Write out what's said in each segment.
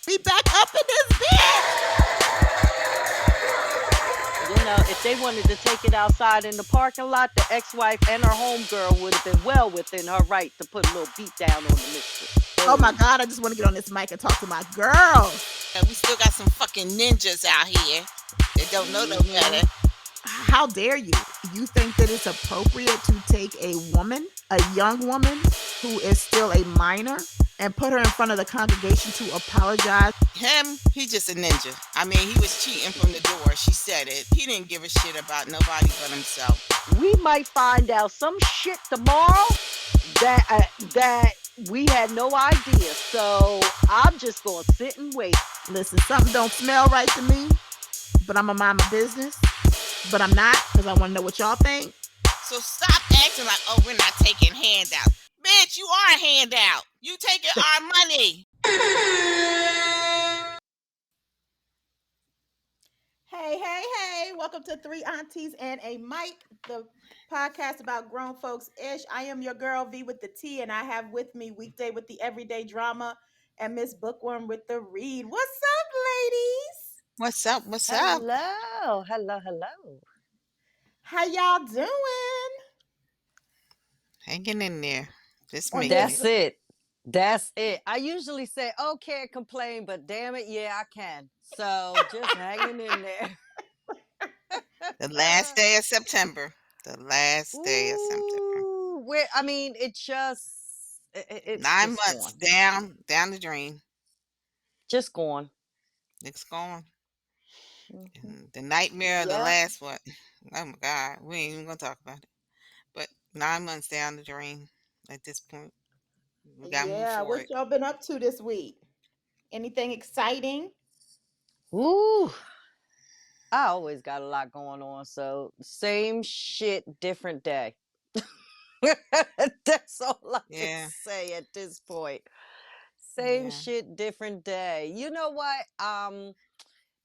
We back up in this bitch. If they wanted to take it outside in the parking lot, the ex-wife and her homegirl would have been well within her right to put a little beat down on the mistress. Oh my Oh. God, I just want to get on this mic and talk to my girl. We still got some fucking ninjas out here that don't know no Mm-hmm. better. How dare you? You think that it's appropriate to take a woman, a young woman who is still a minor, and put her in front of the congregation to apologize? Him, he just a ninja. I mean, he was cheating from the door. She said it. He didn't give a shit about nobody but himself. We might find out some shit tomorrow that we had no idea. So I'm just gonna sit and wait. Listen, something don't smell right to me, but I'm going to mind my business. But I'm not, because I want to know what y'all think. So stop acting like, oh, we're not taking handouts. Bitch, you are a handout. You taking our money. Hey, hey, hey. Welcome to Three Aunties and a Mic, the podcast about grown folks ish. I am your girl, V with the T, and I have with me Weekday with the Everyday Drama and Miss Bookworm with the Read. What's up, ladies? What's up? What's up? Hello, hello, hello. How y'all doing Hanging in there. Just on making this? it. That's it. That's it. I usually say, "Oh, can't complain," but damn it, yeah, I can. So just hanging in there. The last day of September. The last day of September. Ooh, where I mean, it's 9 months down the drain. just gone. It's gone. Hmm. And the nightmare of the Yeah, last what? Oh my God, we ain't even gonna talk about it. But 9 months down the drain at this point. We gotta move Yeah, what forward. y'all been up to this week? Anything exciting? ooh, I always got a lot going on. So same shit, different day. That's all I can Yeah, say at this point. Same yeah. shit, different day. You know what?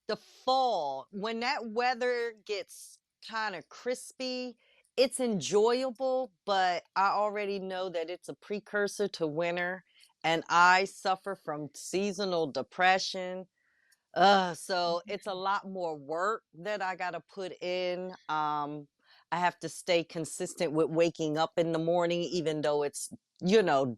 The fall, when that weather gets kind of crispy, it's enjoyable, but I already know that it's a precursor to winter, and I suffer from seasonal depression. So it's a lot more work that I gotta put in. I have to stay consistent with waking up in the morning, even though it's,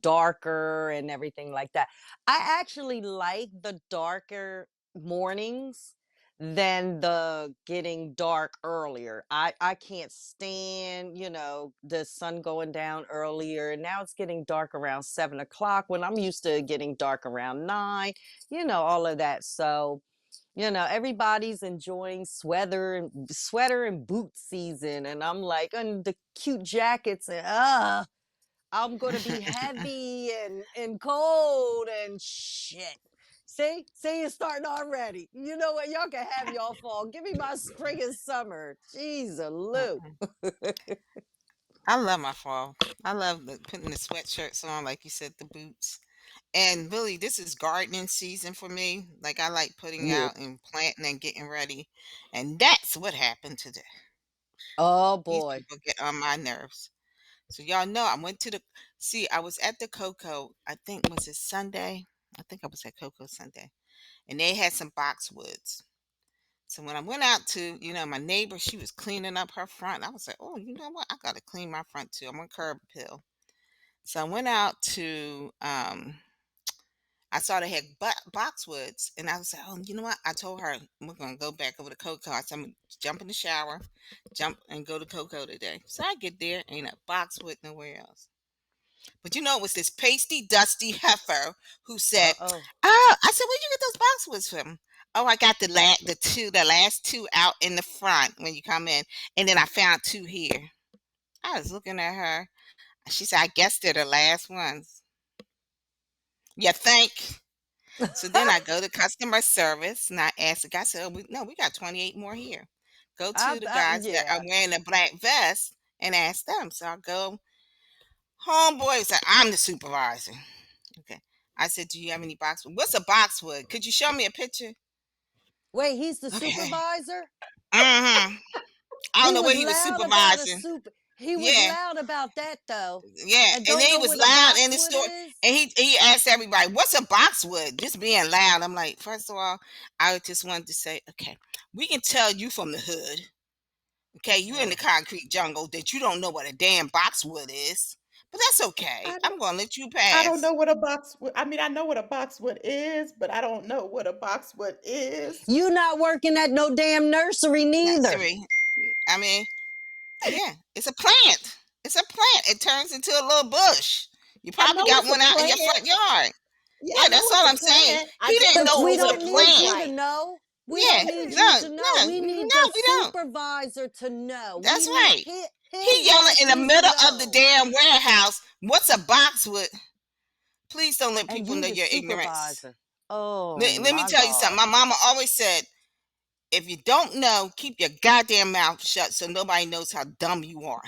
darker and everything like that. I actually like the darker mornings than the getting dark earlier. I can't stand, the sun going down earlier. Now it's getting dark around 7 o'clock when I'm used to getting dark around 9, all of that. So everybody's enjoying sweater and boot season, and I'm like, and the cute jackets, and I'm gonna be heavy and cold and shit. See, it's starting already. You know what? Y'all can have y'all fall. Give me my spring and summer. Jeez, Lou. Mm-mm. I love my fall. I love putting the sweatshirts on, like you said, the boots. And really, this is gardening season for me. Like I like putting Yeah. out and planting and getting ready. And that's what happened today. Oh These boy. people get on my nerves. So y'all know I went to the see, I was at the Cocoa, I think was it Sunday? I think I was at Cocoa Sunday. And they had some boxwoods. So when I went out to, my neighbor, she was cleaning up her front. I was like, oh, you know what? I gotta clean my front too. I'm on curb appeal. So I went out to I saw they had boxwoods, and I was like, "Oh, you know what?" I told her we're gonna go back over to Cocoa. I said, "I'm gonna jump in the shower, jump and go to Cocoa today." So I get there, ain't a boxwood nowhere else. But it was this pasty, dusty heifer who said, Uh-oh. "Oh," I said, "Where'd you get those boxwoods from?" "Oh, I got the last two out in the front when you come in, and then I found two here." I was looking at her. She said, "I guess they're the last ones." You think? So then I go to customer service and I ask the guy, I said, "Oh, no, we got 28 more here." Go to the guys that are Yeah. wearing the black vest and ask them. So I go, homeboy said, "I'm the supervisor." Okay. I said, "Do you have any boxwood?" "What's a boxwood? Could you show me a picture?" Wait, he's the Okay. supervisor? Mm-hmm. I don't He know what was he was loud about a supervising. super. He was Yeah, loud about that though. yeah. And And don't then he know was what a loud in the boxwood store, is? and he asked everybody, "What's a boxwood?" Just being loud. I'm like, first of all, I just wanted to say, okay, we can tell you from the hood. Okay, you in the Oh. concrete jungle that you don't know what a damn boxwood is, but that's okay. I I'm gonna let you I don't pass. know what a boxwood. I mean, I know what a boxwood is, but I don't know what a boxwood is. You not working at no damn nursery neither. Nursery. I mean, yeah, it's a plant. It's a plant. It turns into a little bush. You I probably know got it's a one out in your plant. front yard. Yeah, I Yeah, know that's it's all a I'm saying. plant. I He just didn't don't But know it know we was what a it don't need looks you plant. to like. know. We Yeah, don't Yeah. need you no, to know. no, We need no, the we don't. supervisor to know. We That's need right. He his yelling in the nephew to middle of the know. damn warehouse. What's a boxwood? Please don't let And people you know the your ignorance. supervisor. Oh Let me my tell you something. God. My mama always said, if you don't know, keep your goddamn mouth shut so nobody knows how dumb you are.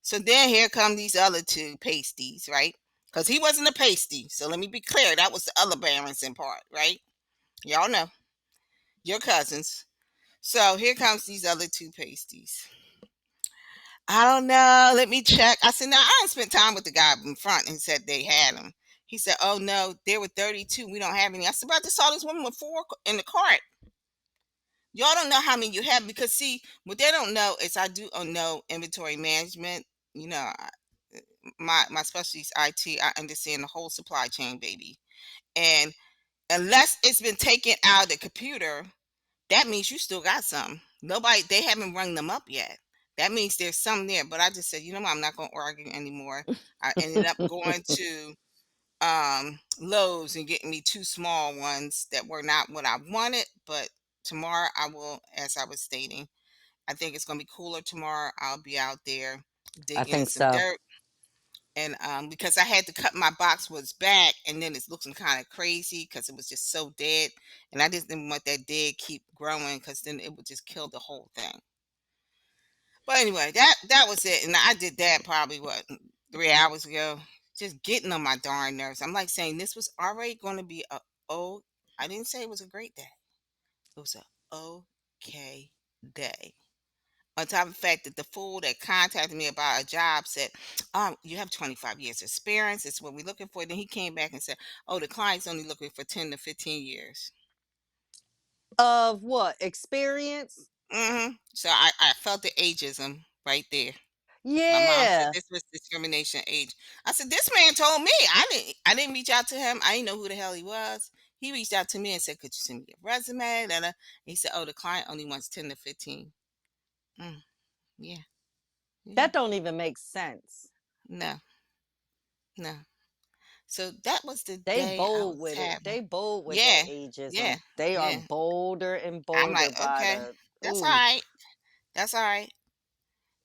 So then here come these other two pasties, right? Because he wasn't a pasty. So let me be clear. That was the other balancing part, right? Y'all know. Your cousins. So here comes these other two pasties. I don't know. Let me check. I said, now I done spent time with the guy in front and said they had them. He said, oh no, there were 32. We don't have any. I said, but I just saw this woman with four in the cart. Y'all don't know how many you have because see, what they don't know is I do know inventory management. You know, my specialty is IT. I understand the whole supply chain, baby. And unless it's been taken out of the computer, that means you still got some. Nobody, they haven't rung them up yet. That means there's some there. But I just said, you know what, I'm not going to argue anymore. I ended up going to Lowe's and getting me two small ones that were not what I wanted. But tomorrow I will, as I was stating, I think it's going to be cooler tomorrow. I'll be out there I digging in think some so. dirt. And because I had to cut my boxwoods back, and then it's looking kind of crazy because it was just so dead, and I just didn't want that dead keep growing because then it would just kill the whole thing. But anyway, that was it, and I did that probably what 3 hours ago, just getting on my darn nerves. I'm like saying this was already going to be a oh, I didn't say it was a great day. It was a okay day. On top of the fact that the fool that contacted me about a job said, you have 25 years experience. It's what we're looking for. Then he came back and said, oh, the client's only looking for 10 to 15 years. Of what? Experience? So I felt the ageism right there. My mom said Yeah. this was discrimination age. I said, this man told me. I didn't reach out to him. I didn't know who the hell he was. He reached out to me and said, could you send me a resume? Da, da. He said, oh, the client only wants 10 to 15. Mm, yeah, yeah. That don't even make sense. No, no. So that was the They day I bold was with it. having. They bold with Yeah, that yeah, ageism. They are yeah. bolder and I'm like, bolder by okay, the that's all ooh. right. That's all right.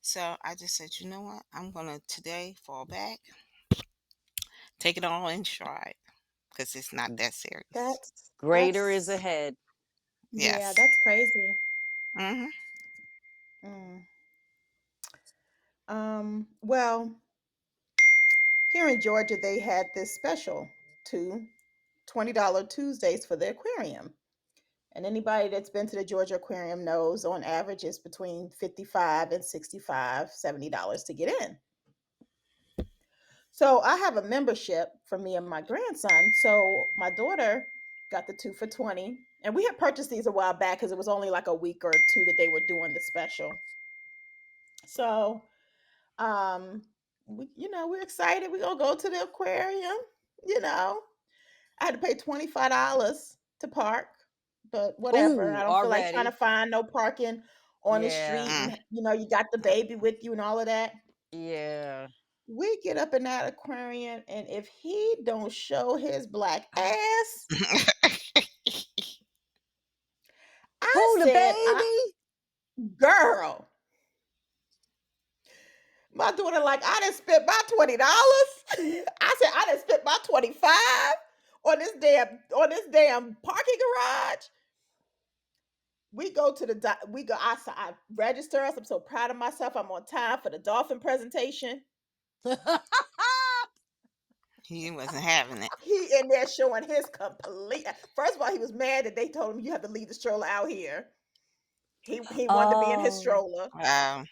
So I just said, you know what? I'm gonna today fall back, take it all in stride, because it's not that serious. Greater is That's ahead. yeah, Yes. that's crazy. Hmm. Mm. Well, here in Georgia, they had this special two $20 Tuesdays for the aquarium. And anybody that's been to the Georgia Aquarium knows on average it's between 55 and 65, $70 to get in. So I have a membership for me and my grandson. So my daughter got the two for 20. And we had purchased these a while back because it was only like a week or two that they were doing the special. So we're excited. We're gonna go to the aquarium, you know. I had to pay $25 to park, but whatever. Ooh, I don't feel like trying to already. find no parking on the Yeah. street Mm. and you got the baby with you and all of that. Yeah. We get up in that aquarium and if he don't show his black ass, I Who the said, I baby? girl, my daughter like I didn't spend my $20. I said I didn't spend my 25 on this damn parking garage. We go to we go. I register us. I'm so proud of myself. I'm on time for the dolphin presentation. He wasn't having it. He in there showing his complete. First of all, he was mad that they told him you have to leave the stroller out here. He wanted to be in his Oh. stroller. Wow.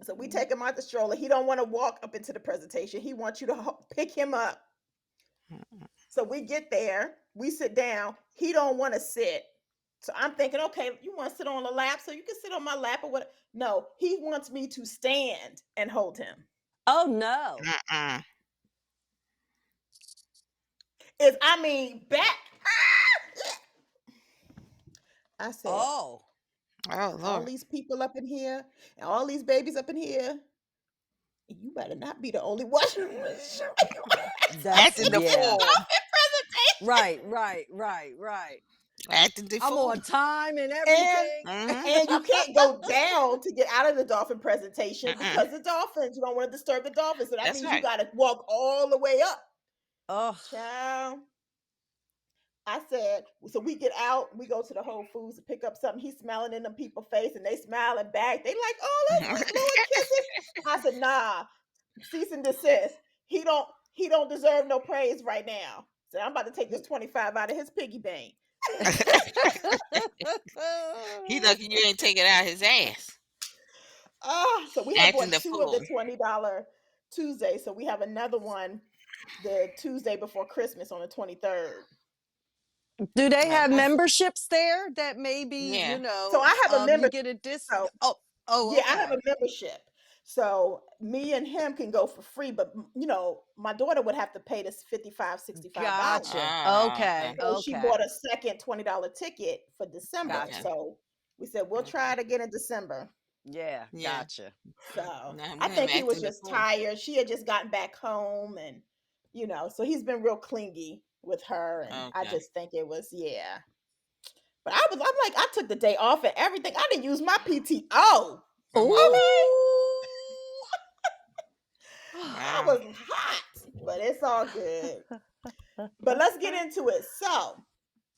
So we take him out the stroller. He don't want to walk up into the presentation. He wants you to pick him up. Mm-mm. So we get there, we sit down. He don't want to sit. So I'm thinking, okay, you want to sit on the lap, so you can sit on my lap or what? No, he wants me to stand and hold him. Oh no. Mm-mm. Is I mean back. I said, Oh, Oh all Lord. these people up in here and all these babies up in here, you better not be the only one. that's Acting the yeah. fool. Presentation. Right, right, right, right. Acting the I'm fool. on time and And everything. Mm-hmm. and you can't go down to get out of the dolphin presentation Mm-mm. because the dolphins, you don't want to disturb the dolphins. So that That's means you right. got to walk all the way up. Oh, Child, I said, so we get out, we go to the Whole Foods to pick up something. He's smiling in them people's face and they smiling back. They like, oh, let's we blowing kisses. I said, nah, cease and desist. He don't deserve no praise right now. So I'm about to take this 25 out of his piggy bank. He lucky you ain't taking out his ass. So we have Acting bought the two of the fool. $20 Tuesday. So we have another one the Tuesday before Christmas on the 23rd. do they have I said, memberships there that maybe Yeah. so I have a you membership. get a disc? So Oh, oh, yeah, I have okay, a membership. So me and him can go for free, but my daughter would have to pay this 55, $65. gotcha. Oh, Okay, okay. So she okay, bought a second $20 ticket for December. Okay. gotcha. So we said we'll try Okay. it again in December. Yeah, Yeah. gotcha. So Now I him think he was acting the just fool. tired. She had just gotten back home and so he's been real clingy with her. And I Okay. just think it was, yeah. But I'm like, I took the day off and everything. I didn't use my PTO. Woo. Okay. Ooh. I Wow. was hot, but it's all good. But let's get into it. So,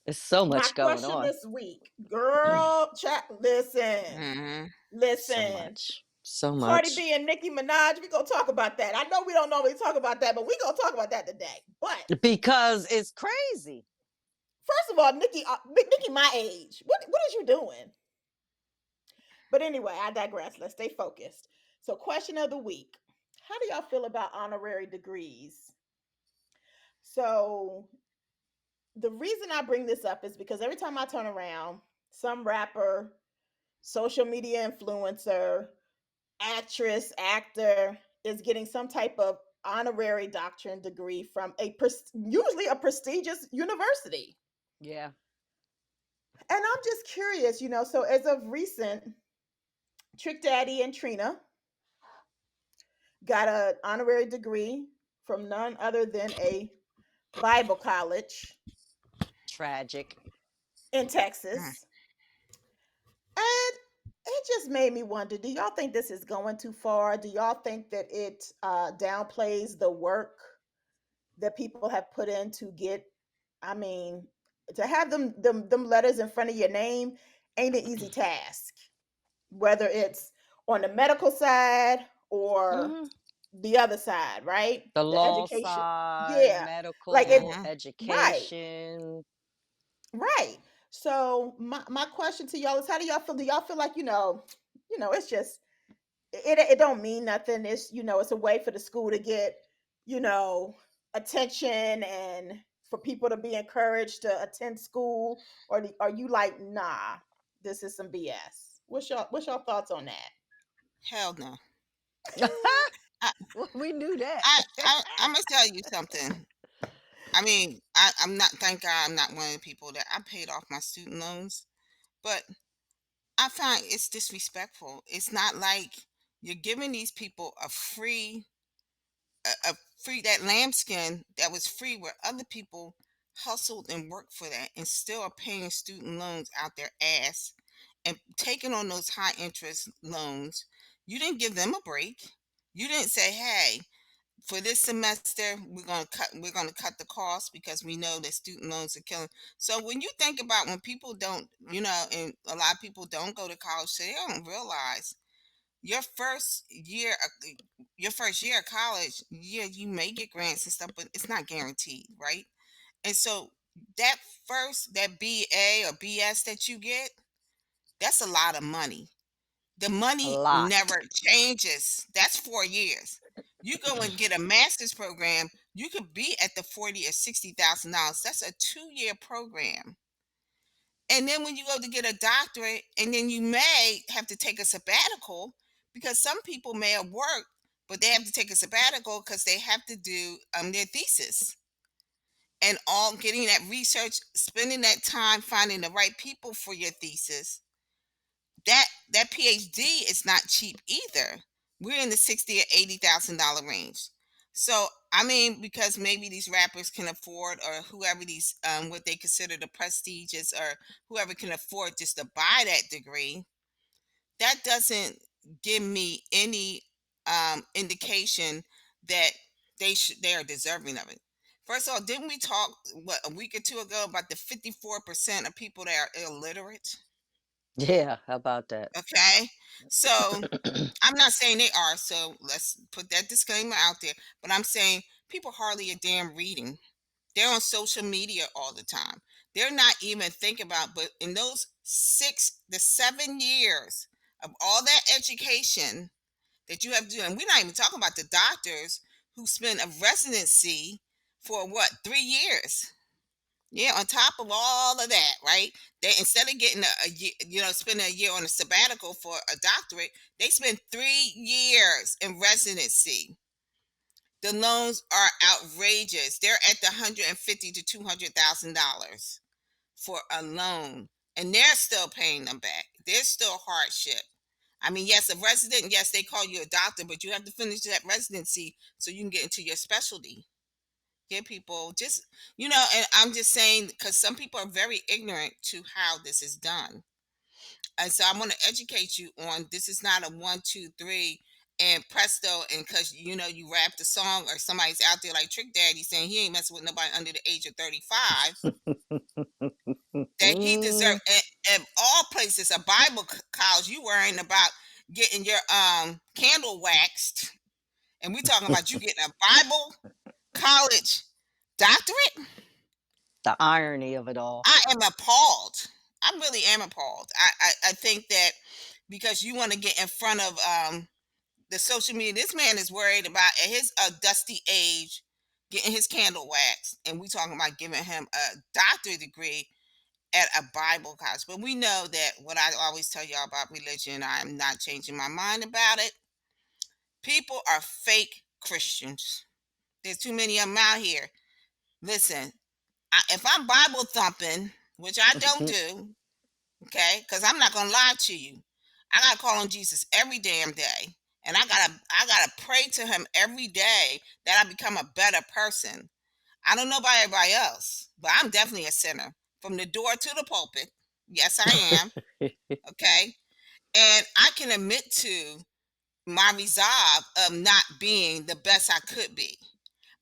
There's so my much going question on. this week, girl, chat, listen, Mm-hmm. So listen. much. So Cardi much. B and Nicki Minaj, we gonna talk about that. I know we don't normally talk about that, but we gonna talk about that today. But Because it's crazy. first of all, Nicki, my age. What is you doing? But anyway, I digress. Let's stay focused. So, question of the week: how do y'all feel about honorary degrees? So, the reason I bring this up is because every time I turn around, some rapper, social media influencer, actress, actor is getting some type of honorary doctorate degree from usually a prestigious university. Yeah. And I'm just curious, so as of recent, Trick Daddy and Trina got an honorary degree from none other than a Bible college Tragic. in Mm. Texas. And it just made me wonder, do y'all think this is going too far? Do y'all think that it downplays the work that people have put in to get, I mean, to have them letters in front of your name ain't an easy task, whether it's on the medical side or Mhm. the other side, right? The The law education. side, Yeah. Like it, medical, Mm-hmm. right. education. Right. So my question to y'all is, how do y'all feel? Do y'all feel like, it's just it don't mean nothing. It's it's a way for the school to get, you know, attention and for people to be encouraged to attend school, or are you like, nah, this is some BS? What's your thoughts on that? Hell no. I, Well, we knew that. I'm gonna tell you something. I mean, I'm not. Thank God, I'm not one of the people that I paid off my student loans. But I find it's disrespectful. It's not like you're giving these people a free that lambskin that was free, where other people hustled and worked for that and still are paying student loans out their ass and taking on those high interest loans. You didn't give them a break. You didn't say, "Hey, for this semester we're going to cut the cost because we know that student loans are killing." So when you think about when people don't, and a lot of people don't go to college, so they don't realize your first year your first year of college, yeah, you may get grants and stuff, but it's not guaranteed, right? And so that that BA or BS that you get, that's a lot of money. The A money lot. never changes. That's 4 years. You go and get a master's program, you could be at the 40 or 60 thousand dollars. That's a 2 year program. And then when you go to get a doctorate, and then you may have to take a sabbatical because some people may have worked, but they have to take a sabbatical because they have to do their thesis and all getting that research, spending that time finding the right people for your thesis. That PhD is not cheap either. We're in the 60 or 80 thousand dollar range. So I mean, because maybe these rappers can afford, or whoever these what they consider the prestigious, or whoever can afford just to buy that degree, that doesn't give me any indication that they are deserving of it. First of all, didn't we talk what a week or two ago about the 54% of people that are illiterate? Yeah, how about that? Okay. So I'm not saying they are, so let's put that disclaimer out there. But I'm saying people hardly a damn reading. They're on social media all the time. They're not even thinking about, but in those 6 to 7 years of all that education that you have to do, and we're not even talking about the doctors who spend a residency for what, 3 years? Yeah, on top of all of that, right? They, instead of getting a year, spending a year on a sabbatical for a doctorate, they spend 3 years in residency. The loans are outrageous. They're at the 150 to $200,000 for a loan, and they're still paying them back. There's still hardship. I mean, yes, a resident, yes, they call you a doctor, but you have to finish that residency so you can get into your specialty. Yeah, people just, and I'm just saying because some people are very ignorant to how this is done. And so I want to educate you on, this is not a one, two, three, and presto. And because you rap the song, or somebody's out there like Trick Daddy saying he ain't messing with nobody under the age of 35, that he deserves, at all places, a Bible college, you worrying about getting your candle waxed, and we talking about you getting a Bible college doctorate. The irony of it all. I am appalled. I really am appalled. I think that because you want to get in front of the social media, this man is worried about at his dusty age getting his candle waxed, and we talking about giving him a doctorate degree at a Bible college. But we know that what I always tell y'all about religion, I am not changing my mind about it. People are fake Christians. There's too many of them out here. Listen, if I'm Bible thumping, which I don't do, okay, because I'm not gonna lie to you, I gotta call on Jesus every damn day, and I gotta pray to Him every day that I become a better person. I don't know about everybody else, but I'm definitely a sinner from the door to the pulpit. Yes, I am. Okay, and I can admit to my resolve of not being the best I could be.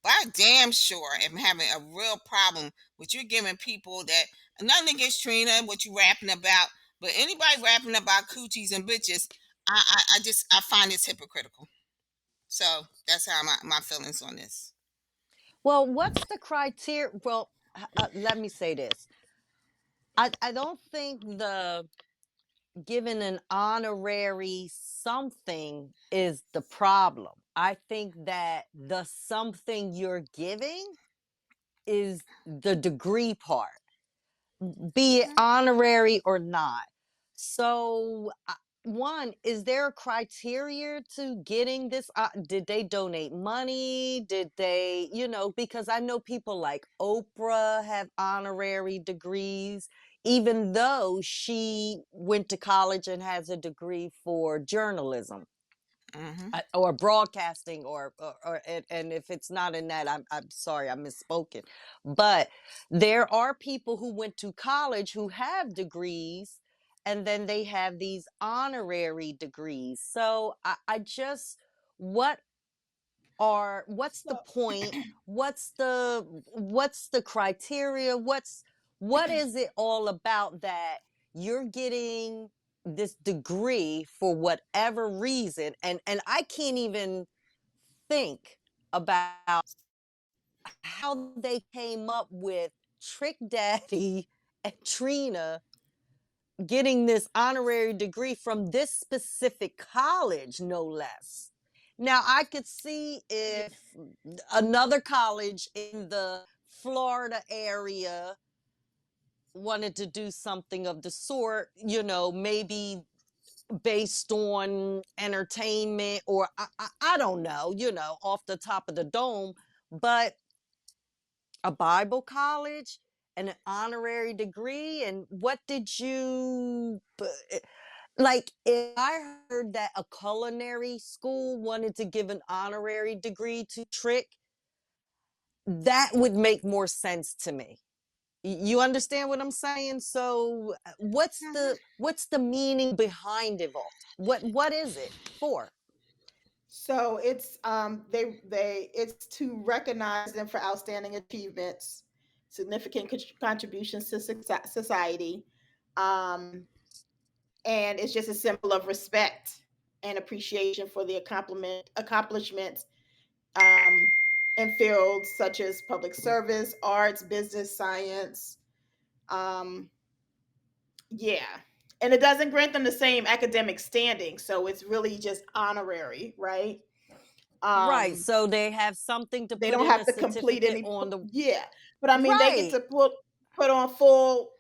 But I damn sure am having a real problem with you giving people that, nothing against Trina, what you rapping about, but anybody rapping about coochies and bitches, I find this hypocritical. So that's how my feelings on this. Well, what's the criteria? Well, let me say this. I don't think the given an honorary something is the problem. I think that the something you're giving is the degree part, be it Mhm. honorary or not. So, one, is there a criteria to getting this? Did they donate money? Did they, because I know people like Oprah have honorary degrees, even though she went to college and has a degree for journalism. Mhm. Or broadcasting, or and if it's not in that, I'm sorry, I misspoken. But there are people who went to college who have degrees, and then they have these honorary degrees. So I just, what what's the So, point? What's the criteria? What is it all about that you're getting this degree for whatever reason? And I can't even think about how they came up with Trick Daddy and Trina getting this honorary degree from this specific college, no less. Now, I could see Yeah. if another college in the Florida area wanted to do something of the sort, maybe based on entertainment, or I don't know, off the top of the dome, but a Bible college and an honorary degree. And what did you like? If I heard that a culinary school wanted to give an honorary degree to Trick, that would make more sense to me. You understand what I'm saying? So what's the meaning behind it all? What is it for? So it's it's to recognize them for outstanding achievements, significant contributions to society, um, and it's just a symbol of respect and appreciation for the accomplishments um, in fields such as public service, arts, business, science. Um, yeah, and it doesn't grant them the same academic standing, so it's really just honorary, right? Right. Um, So they have something to they put don't in have a to complete certificate any. on the Yeah, but I mean, they get right to put on full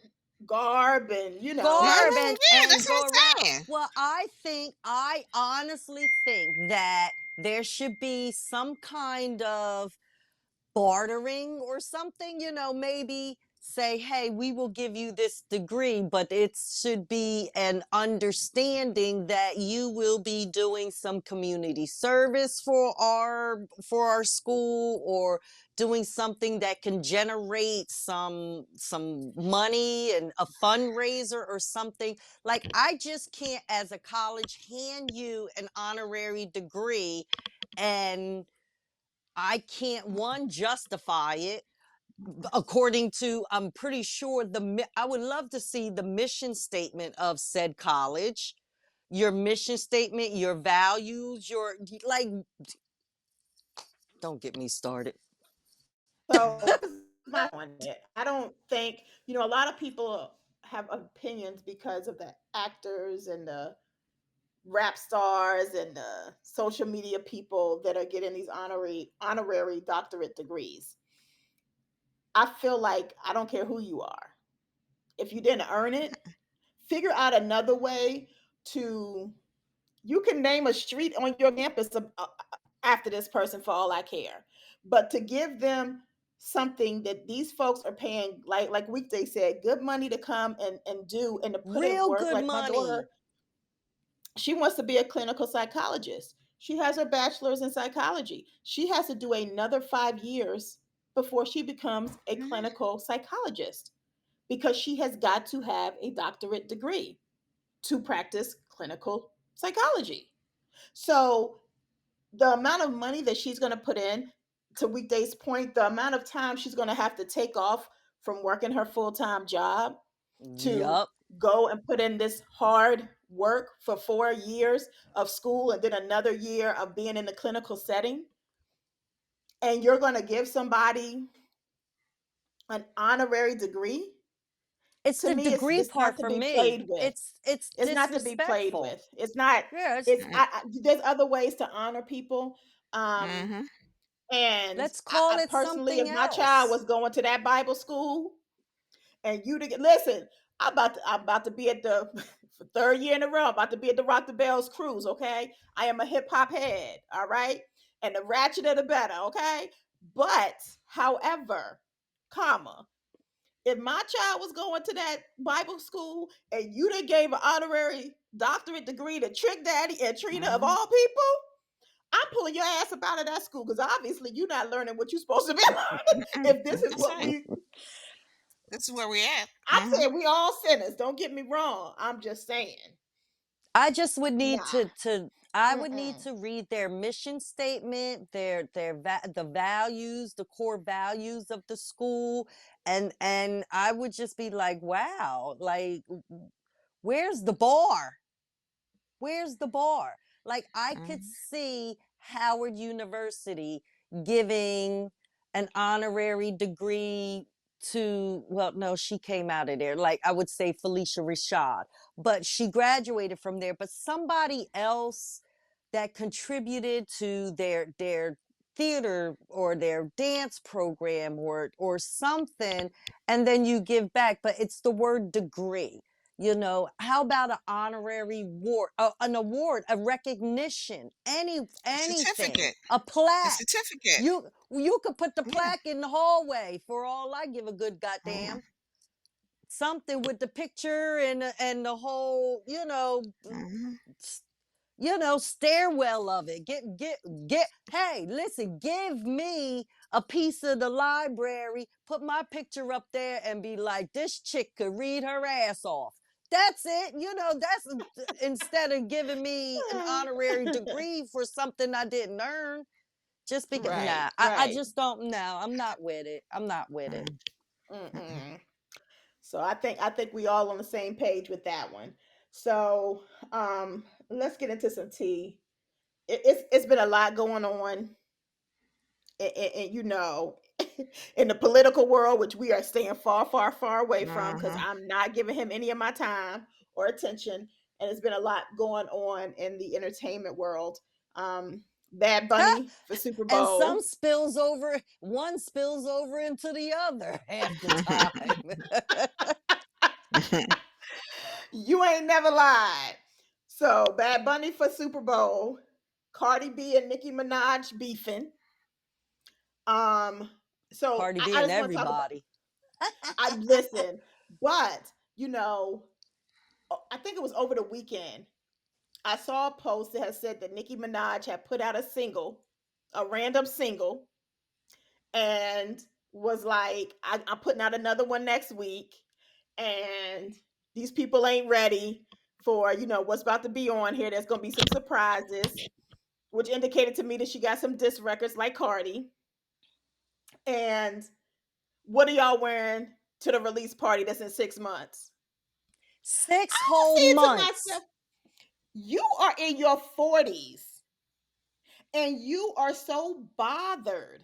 garb and garb Yeah, and that's what go around. I'm saying. Well, I honestly think that there should be some kind of bartering or something, maybe say, hey, we will give you this degree, but it should be an understanding that you will be doing some community service for our school, or doing something that can generate some money and a fundraiser or something. Like, I just can't, as a college, hand you an honorary degree, and I can't, one, justify it according to, I'm pretty sure I would love to see the mission statement of said college, your mission statement, your values, your, like, don't get me started. So this is my take on it. I don't think a lot of people have opinions because of the actors and the rap stars and the social media people that are getting these honorary doctorate degrees. I feel like I don't care who you are. If you didn't earn it, figure out another way to. You can name a street on your campus after this person for all I care. But to give them something that these folks are paying, like Weekday said, good money to come and do and to put in Real work. good Like my money. daughter, she wants to be a clinical psychologist. She has her bachelor's in psychology. She has to do another 5 years before she becomes a Mhm. clinical psychologist because she has got to have a doctorate degree to practice clinical psychology. So the amount of money that she's going to put in, to Weekday's point, the amount of time she's going to have to take off from working her full-time job to Yup. go and put in this hard work for 4 years of school and then another year of being in the clinical setting, and you're going to give somebody an honorary degree. It's To the me, degree it's part not to for be me. played with. It's It's not to be played disrespectful. with. It's not. Yes. It's there's other ways to honor people. Um, Mhm. and Let's call I it personally, something if my child else. was going to that Bible school, and you to get listen, I'm about to be at the for third year in a row. I'm about to be at the Rock the Bells cruise. Okay, I am a hip hop head. All right, and the ratchet the better. Okay, but however, comma, if my child was going to that Bible school and you done gave an honorary doctorate degree to Trick Daddy and Trina of Mhm. all people, I'm pulling your ass up out of that school because obviously you're not learning what you're supposed to be learning. If this is That's what right. we, This is where we at. I'm Mhm. saying we all sinners. Don't get me wrong. I'm just saying, I just would need nah. to Mm-mm. read their mission statement, the values, the core values of the school, and I would just be like, wow, like, where's the bar? Where's the bar? Like, I could Mhm. see Howard University giving an honorary degree to, well, no, she came out of there, like I would say Felicia Rashad, but she graduated from there. But somebody else that contributed to their theater or their dance program or something, and then you give back. But it's the word degree. How about an honorary award, an award, a recognition, A anything, certificate. a A plaque. certificate. You could put the Yeah. plaque in the hallway for all I give a good Mhm. goddamn. Something with the picture and the whole, Mhm. stairwell of it. Get. Hey, listen, give me a piece of the library, put my picture up there, and be like, this chick could read her ass off. That's it. That's instead of giving me an honorary degree for something I didn't earn. Just because, Right, nah, I right. just don't know. I'm not with it. I'm not with it. Mhm. Mhm. Mm-mm. So I think we all on the same page with that one. So let's get into some tea. It's been a lot going on, and in the political world, which we are staying far, far, far away from, because Mhm. I'm not giving him any of my time or attention. And it's been a lot going on in the entertainment world. Bad Bunny for Super And Bowl. one spills over into the other half the time. You ain't never lied. So Bad Bunny for Super Bowl. Cardi B and Nicki Minaj beefing. Um, so Cardi I, B I and just want to talk about. everybody. I listen, but I think it was over the weekend. I saw a post that had said that Nicki Minaj had put out a single, a random single, and was like, I'm putting out another one next week, and these people ain't ready for what's about to be on here. There's gonna be some surprises, which indicated to me that she got some disc records like Cardi. And what are y'all wearing to the release party that's in 6 months? I Six was whole saying to months. myself, you are in your 40s and you are so bothered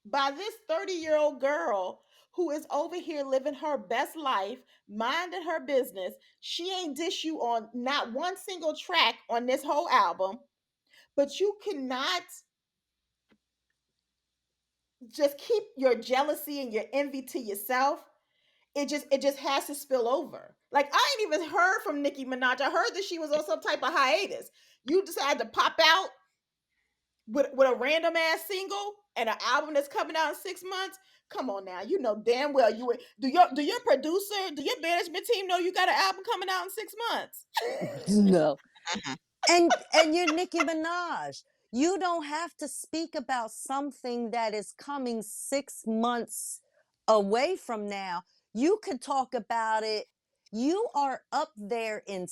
by this 30-year-old girl who is over here living her best life, minding her business. She ain't dish you on not one single track on this whole album, but you cannot just keep your jealousy and your envy to yourself. It just has to spill over. Like, I ain't even heard from Nicki Minaj. I heard that she was on some type of hiatus. You decided to pop out with a random ass single and an album that's coming out in 6 months. Come on now, you know damn well you would. Do your producer, do your management team know you got an album coming out in 6 months? No. Mhm. And you're Nicki Minaj. You don't have to speak about something that is coming 6 months away from now. You could talk about it. You are up there in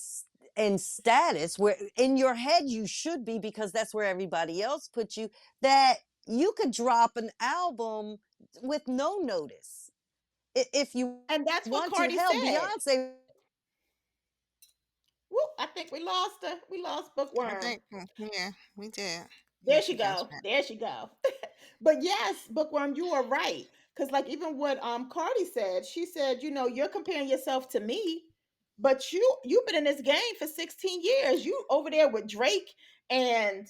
status where in your head you should be, because that's where everybody else put you. That you could drop an album with no notice if you want And to. that's what Hell, Cardi said. Beyonce. Woo, I think we lost her. We lost I Bookworm. think, yeah, we did. Yeah, There she she comes go. back. There she go. But yes, Bookworm, you are right. Because like even what Cardi said, she said, you're comparing yourself to me, but you've been in this game for 16 years. You over there with Drake and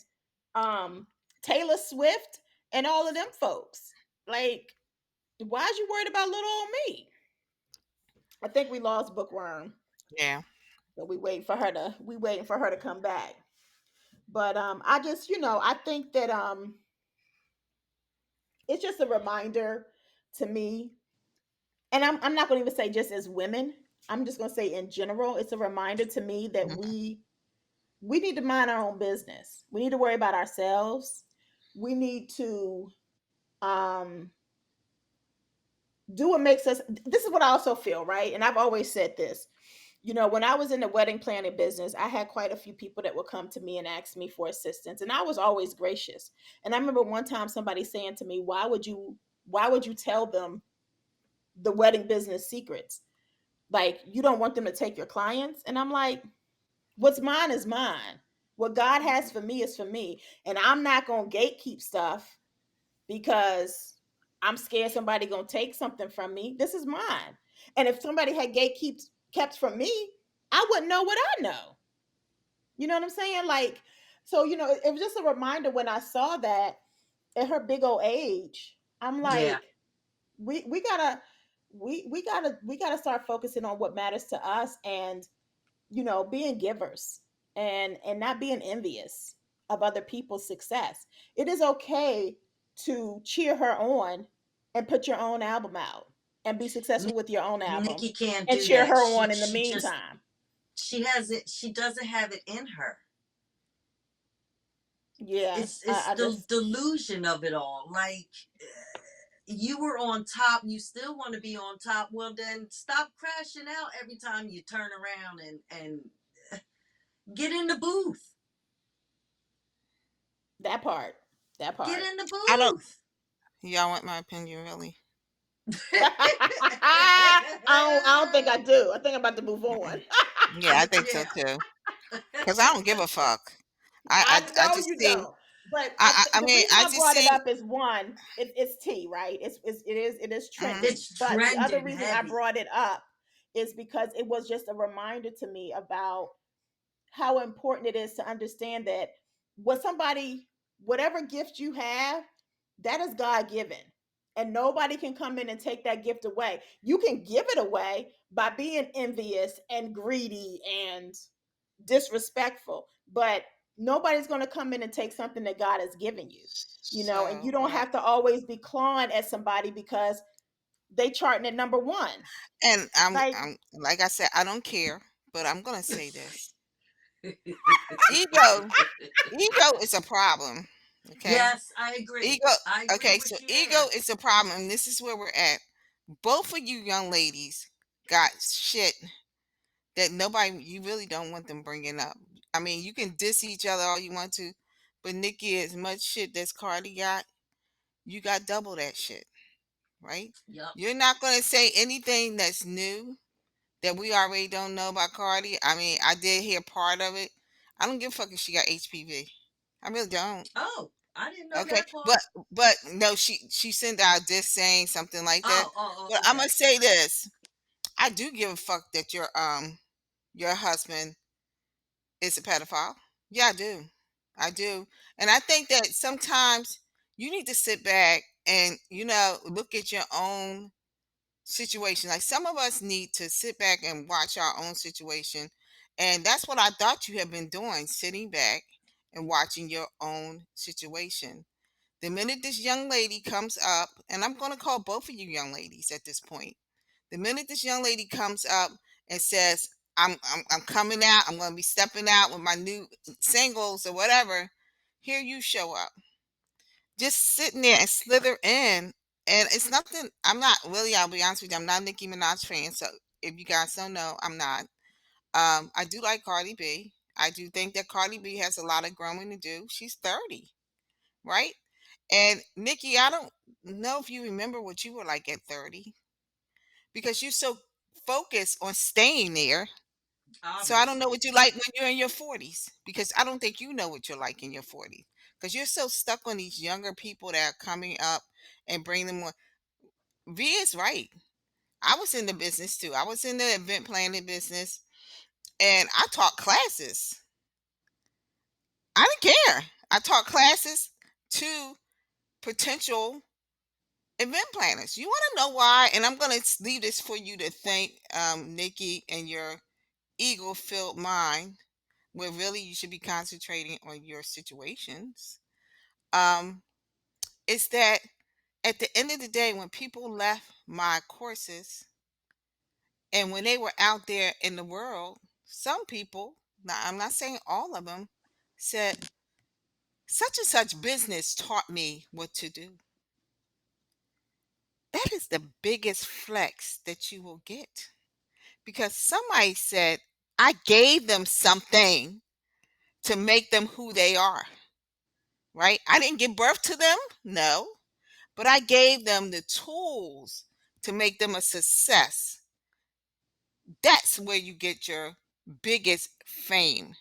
um Taylor Swift and all of them folks. Like, why is you worried about little old me? I think we lost Bookworm. Yeah. So we waiting for her to come back. But I just, I think that it's just a reminder to me, and I'm not going to even say just as women. I'm just going to say in general, it's a reminder to me that Mhm. we need to mind our own business. We need to worry about ourselves. We need to um do what makes us. This is what I also feel, right? And I've always said this. When I was in the wedding planning business, I had quite a few people that would come to me and ask me for assistance, and I was always gracious. And I remember one time somebody saying to me, "Why would you tell them the wedding business secrets? Like, you don't want them to take your clients?" And I'm like, what's mine is mine. What God has for me is for me. And I'm not going to gatekeep stuff because I'm scared somebody gonna take something from me. This is mine. And if somebody had gatekeeps kept from me, I wouldn't know what I know. You know what I'm saying? Like, so it was just a reminder when I saw that at her big old age. I'm Yeah. like, we gotta we gotta start focusing on what matters to us, and being givers, and not being envious of other people's success. It is okay to cheer her on and put your own album out and be successful with your own album Nikki can't and do cheer that. her She on in the she just meantime. she has it. She doesn't have it in her. Yeah, It's I the just delusion of it all. Like, you were on top, you still want to be on top. Well, then stop crashing out every time you turn around and get in the booth. that part. That Get part. in the I don't. booth. Y'all want my opinion, really? I don't think I do. I think I'm about to move on. Mm-mm. Yeah, I think so Yeah. too. Cause I don't give a fuck. I I know just you see. don't. But I the mean, reason I I just brought it see. up is one, it's tea, right? It is Mm, trending. It's But the other trending reason I heavy. brought it up is because it was just a reminder to me about how important it is to understand that what somebody, whatever gift you have, that is God given. And nobody can come in and take that gift away. You can give it away by being envious and greedy and disrespectful, but nobody's going to come in and take something that God has given you. And you so don't what I have to always be clawing at somebody because they charting at number one. and Like, I'm like I said, I don't care, but I'm gonna say this: ego, ego is a problem. Okay, Yes, I agree. ego. I agree Okay, so with you ego there. is a problem, and this is where we're at. Both of you young ladies got shit that nobody, you really don't want them bringing up. I mean, you can diss each other all you want to, but Nicki, as much shit that's Cardi got, you got double that shit, right? Yep. You're not going to say anything that's new that we already don't know about Cardi. I mean, I did hear part of it. I don't give a fuck if she got HPV. I really don't. Oh, I didn't know Okay, that part. but no, she sent out this saying something like that. But I'm Okay. gonna say this: I do give a fuck that your husband is a pedophile. Yeah, I do. I do. And I think that sometimes you need to sit back and, look at your own situation. Like some of us need to sit back and watch our own situation. And that's what I thought you had been doing, sitting back and watching your own situation. The minute this young lady comes up, and I'm going to call both of you young ladies at this point. The minute this young lady comes up and says, I'm coming out, I'm going to be stepping out with my new singles or whatever, here you show up. Just sitting there and slither in. And it's nothing, I'm not really, I'll be honest with you, I'm not a Nicki Minaj fan. So if you guys don't know, I'm not. I do like Cardi B. I do think that Cardi B has a lot of growing to do. She's 30, right? And Nikki, I don't know if you remember what you were like at 30 because you're so focused on staying there. So I don't know Obviously. what you like when you're in your 40s because I don't think you know what you're like in your 40s because you're so stuck on these younger people that are coming up and bring them on. V is right. I was in the business too. I was in the event planning business and I taught classes. I didn't care. I taught classes to potential event planners. You want to know why? And I'm going to leave this for you to think, Nikki, and your ego filled mind, where really you should be concentrating on your situations. Um, is that at the end of the day, when people left my courses and when they were out there in the world, some people, now I'm not saying all of them, said, such and such business taught me what to do. That is the biggest flex that you will get because somebody said, I gave them something to make them who they are, right? I didn't give birth to them, no, but I gave them the tools to make them a success. That's where you get your biggest fame,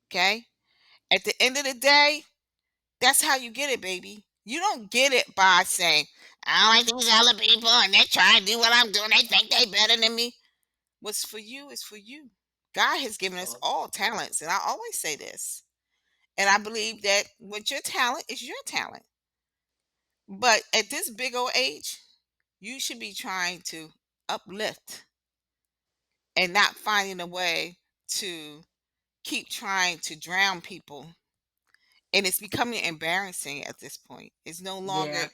okay? At the end of the day, that's how you get it, baby. You don't get it by saying, I don't like these other people and they try to do what I'm doing. They think they better than me. What's for you is for you. God has given us Oh, all talents. And I always say this. And I believe that with your talent is your talent. But at this big old age, you should be trying to uplift and not finding a way to keep trying to drown people. And it's becoming embarrassing at this point. yeah.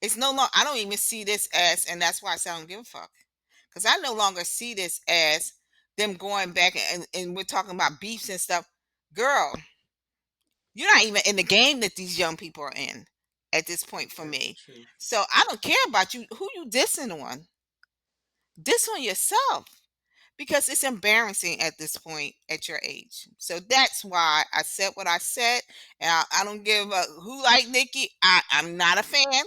It's no longer, I don't even see this as, and that's why I say I don't give a fuck. Because I no longer see this as them going back and we're talking about beefs and stuff. Girl, you're not even in the game that these young people are in at this point for That's the me. truth. So I don't care about you, who you dissing on. Diss on yourself because it's embarrassing at this point at your age. So that's why I said what I said. And I don't give a who like Nicki. I'm not a fan.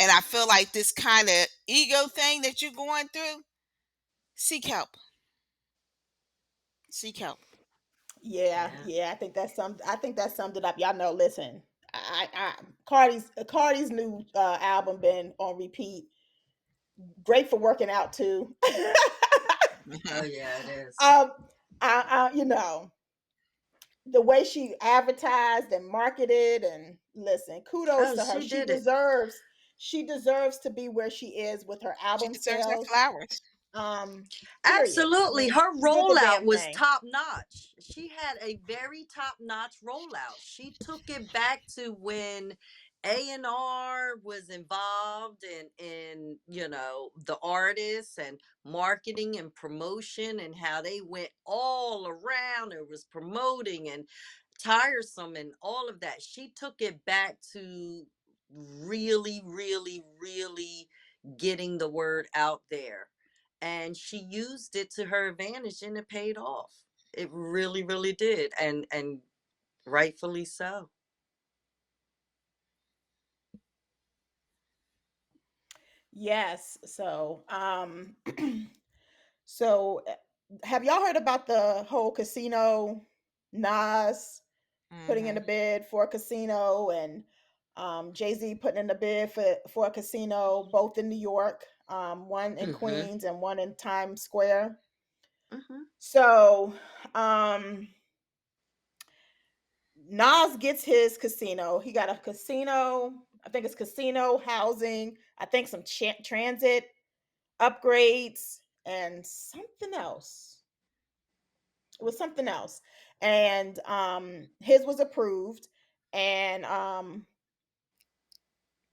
And I feel like this kind of ego thing that you're going through, seek help. Seek help. Yeah, Yeah. yeah. I think that summed it up. Y'all know. Listen, Cardi's new album been on repeat. Great for working out too. Oh yeah, it is. um, you know, the way she advertised and marketed, and listen, kudos Oh, to her. she did it. She deserves to be where she is with her She album deserves her sales. flowers. Period. I Absolutely. mean, Her she did the rollout damn was thing. top notch. She had a very top notch rollout. She took it back to when A&R was involved in the artists and marketing and promotion and how they went all around and was promoting and tiresome and all of that. She took it back to really, really, really getting the word out there. And she used it to her advantage and it paid off. It really, really did. And rightfully so. Yes. So have y'all heard about the whole casino Nas putting in Hmm. a bid for a casino, and Jay-Z putting in a bid for a casino both in New York, one in Mm-hmm. Queens and one in Times Square. Mm-hmm. So um Nas gets his casino. He got a casino. I think it's casino housing. I think some transit upgrades and something else. It was something else, and his was approved, and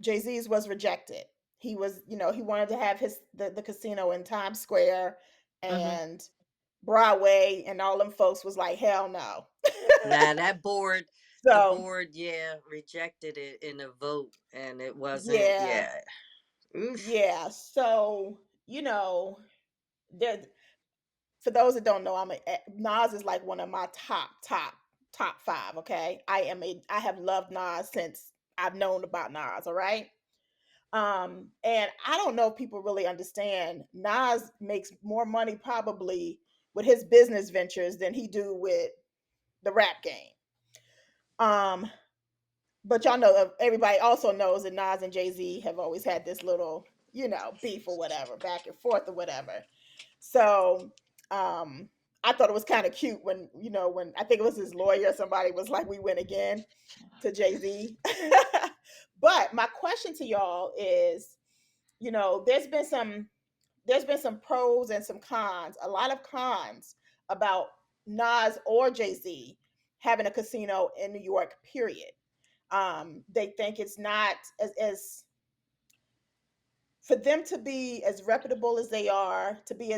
Jay Z's was rejected. He was, he wanted to have the casino in Times Square Mm-hmm. and Broadway, and all them folks was like, hell no. Now that board, the So board, yeah, rejected it in a vote, and it wasn't. yeah, Yeah. Oof. yeah. So there. For those that don't know, Nas is like one of my top five. Okay, I have loved Nas since I've known about Nas. All right. And I don't know if people really understand. Nas makes more money probably with his business ventures than he do with the rap game. Um, but y'all know, everybody also knows that Nas and Jay Z have always had this little, beef or whatever, back and forth or whatever. So, um, I thought it was kind of cute when, when I think it was his lawyer, somebody was like, "We win again" to Jay Z. But my question to y'all is, there's been some pros and some cons, a lot of cons about Nas or Jay Z having a casino in New York. Period. They think it's not as for them to be as reputable as they are, to be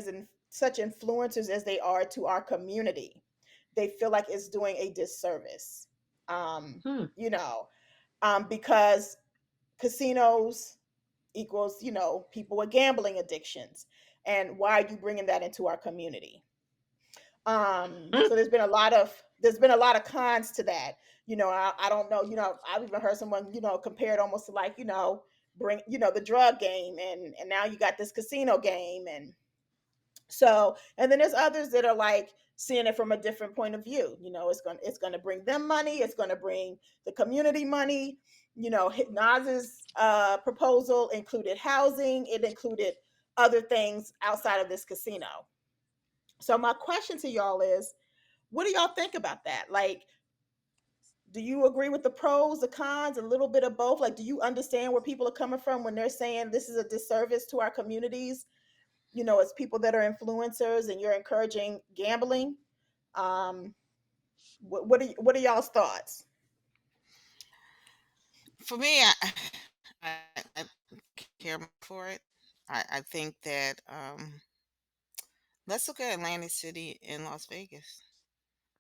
such influencers as they are to our community. They feel like it's doing a disservice. Um, Hmm. you know, because casinos equals, people with gambling addictions. And why are you bringing that into our community? So there's been a lot of cons to that. I don't know, I've even heard someone, compared almost to, like, bring, the drug game, and now you got this casino game, and So, and then there's others that are like seeing it from a different point of view. It's going to bring them money. It's going to bring the community money. Nas's proposal included housing. It included other things outside of this casino. So my question to y'all is, what do y'all think about that? Like, do you agree with the pros, the cons, a little bit of both? Like, do you understand where people are coming from when they're saying this is a disservice to our communities? As people that are influencers and you're encouraging gambling. Um, what are y'all's thoughts? For me, I care for it. I think that let's look at Atlantic City and Las Vegas.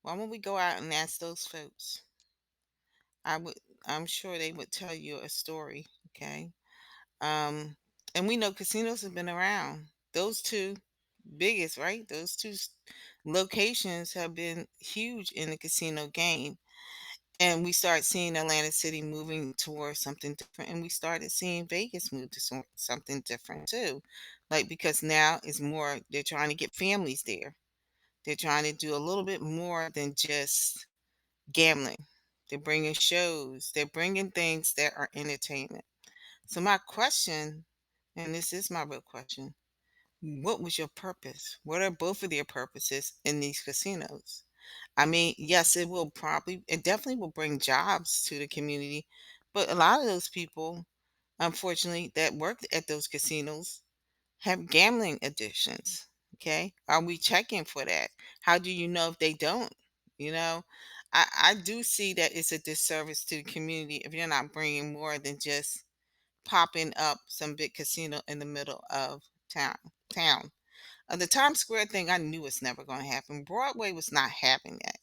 Why don't we go out and ask those folks? I would, I'm sure they would tell you a story. Okay. Um, and we know casinos have been around. Those two biggest, right? Those two locations have been huge in the casino game. And we start seeing Atlantic City moving towards something different, and we started seeing Vegas move to something different too. Like, because now it's more, they're trying to get families there. They're trying to do a little bit more than just gambling. They're bringing shows. They're bringing things that are entertainment. So my question, and this is my real question, what was your purpose? What are both of their purposes in these casinos? I mean, yes, it definitely will bring jobs to the community, but a lot of those people, unfortunately, that work at those casinos have gambling addictions. Okay. Are we checking for that? How do you know if they don't? You know, I do see that it's a disservice to the community if you're not bringing more than just popping up some big casino in the middle of town. Town. The Times Square thing, I knew it's never going to happen. Broadway was not having that.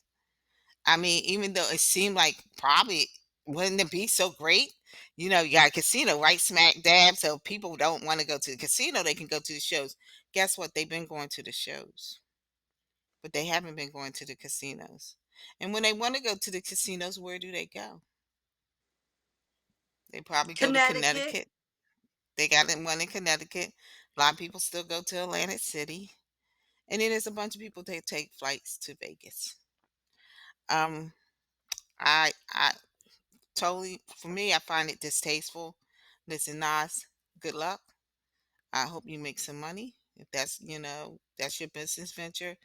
I mean, even though it seemed like probably wouldn't it be so great? You got a casino right smack dab, so people don't want to go to the casino, they can go to the shows. Guess what? They've been going to the shows, but they haven't been going to the casinos. And when they want to go to the casinos, where do they go? They probably go to Connecticut. Connecticut. They got one in Connecticut. A lot of people still go to Atlantic City. And then there's a bunch of people that take flights to Vegas. Um, I totally, for me, I find it distasteful. Listen, Nas, good luck. I hope you make some money. If that's your business venture.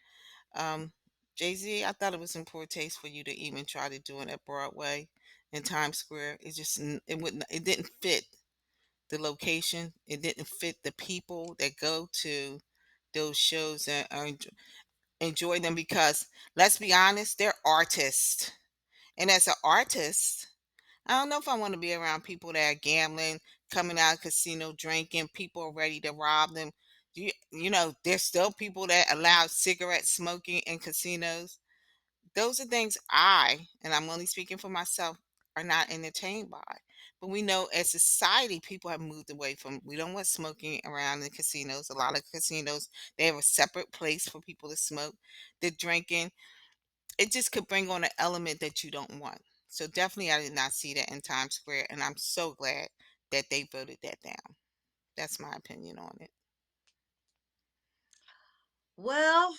Um, Jay Z, I thought it was in poor taste for you to even try to do it at Broadway and Times Square. It didn't fit the location. It didn't fit the people that go to those shows and enjoy them because let's be honest, they're artists. And as an artist, I don't know if I want to be around people that are gambling, coming out of casino drinking, people are ready to rob them. There's still people that allow cigarette smoking in casinos. Those are things and I'm only speaking for myself, are not entertained by. But we know as society, people have moved away from, we don't want smoking around the casinos. A lot of casinos, they have a separate place for people to smoke. The drinking, it just could bring on an element that you don't want. So definitely, I did not see that in Times Square, and I'm so glad that they voted that down. That's my opinion on it. Well,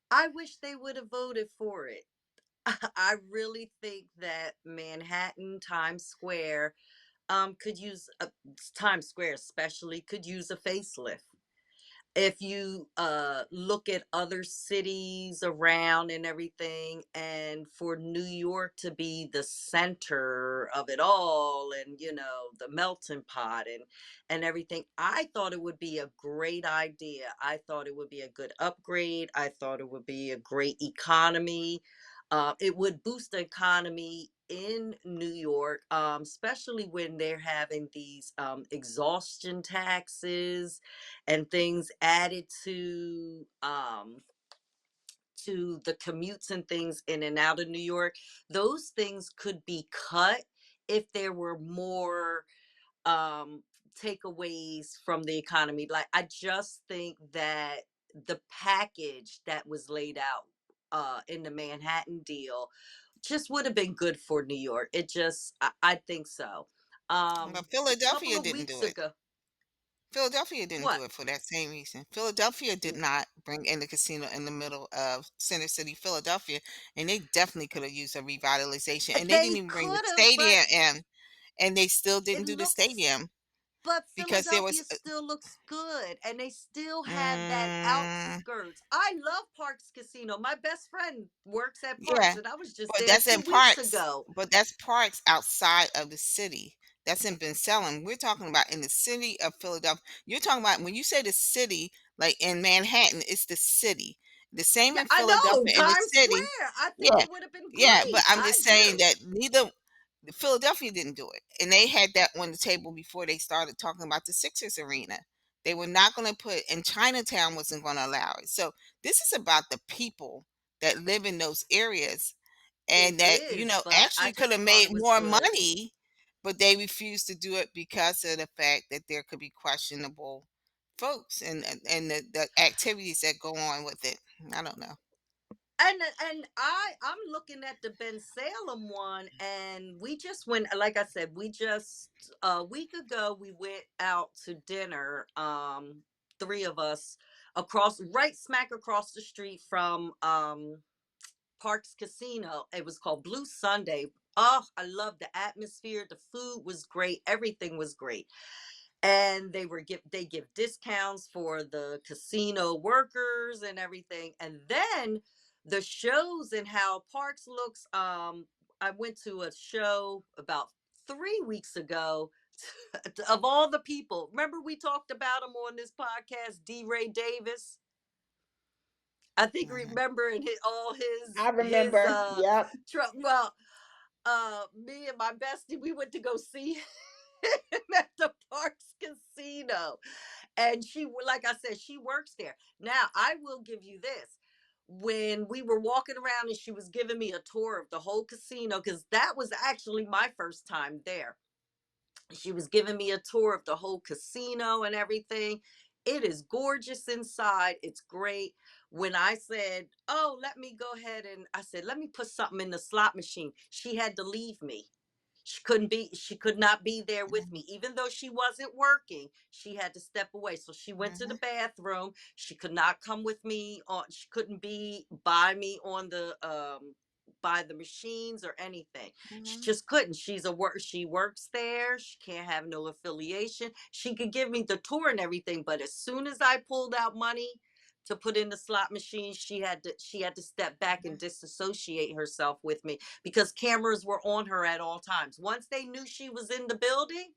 I wish they would have voted for it. I really think that Manhattan, Times Square, could use Times Square especially could use a facelift. If you look at other cities around and everything, and for New York to be the center of it all, and the melting pot and everything, I thought it would be a great idea. I thought it would be a good upgrade. I thought it would be a great economy. It would boost the economy in New York, especially when they're having these exhaustion taxes and things added to the commutes and things in and out of New York. Those things could be cut if there were more um takeaways from the economy. Like, I just think that the package that was laid out in the Manhattan deal just would have been good for New York. I think so. But Couple Philadelphia of didn't weeks do it. ago. Philadelphia didn't What? do it for that same reason. Philadelphia did not bring in the casino in the middle of Center City, Philadelphia, and they definitely could have used a revitalization. And they didn't They even bring the could have, but stadium in, and they still it didn't do the looks. stadium But because there Philadelphia was. still looks good, and they still have that Mm, outskirts. I love Parks Casino. My best friend works at Parks, yeah, and I was just but there that's two in weeks parks. ago. But that's parks outside of the city. That's in Ben Selling. We're talking about in the city of Philadelphia. You're talking about when you say the city, like in Manhattan, it's the city. The same Yeah, in I know Philadelphia in the Times city. Square. I think Yeah, it would have been yeah. But great. I'm I just saying do. that neither Philadelphia didn't do it, and they had that on the table before they started talking about the Sixers arena. They were not going to put, and Chinatown wasn't going to allow it. So this is about the people that live in those areas It and that is, but I actually could just have thought made it was more good. money, but they refused to do it because of the fact that there could be questionable folks and the activities that go on with it. I don't know. And I'm looking at the Ben Salem one, and we just went. Like I said, we just a week ago we went out to dinner. Three of us across, right smack across the street from Parks Casino. It was called Blue Sunday. Oh, I love the atmosphere. The food was great. Everything was great, and they give discounts for the casino workers and everything. And then the shows and how Parks looks. I went to a show about 3 weeks ago. Of all the people, remember we talked about him on this podcast, D. Ray Davis. I think Mhm. remember in all I his remember. Yep. well, me and my bestie, we went to go see him at the Parks Casino. And like I said, she works there. Now, I will give you this. When we were walking around and she was giving me a tour of the whole casino, because that was actually my first time there. She was giving me a tour of the whole casino and everything. It is gorgeous inside. It's great. When I said, "Oh, let me go ahead," and I said, "Let me put something in the slot machine," she had to leave me. She could not be there with me. Even though she wasn't working, she had to step away. So she went to the Mhm. bathroom. She could not come with me on, she couldn't be by me on the by the machines or anything. She Mhm. just couldn't. She works there. She can't have no affiliation. She could give me the tour and everything, but as soon as I pulled out money to put in the slot machine, she had to step back and disassociate herself with me because cameras were on her at all times. Once they knew she was in the building,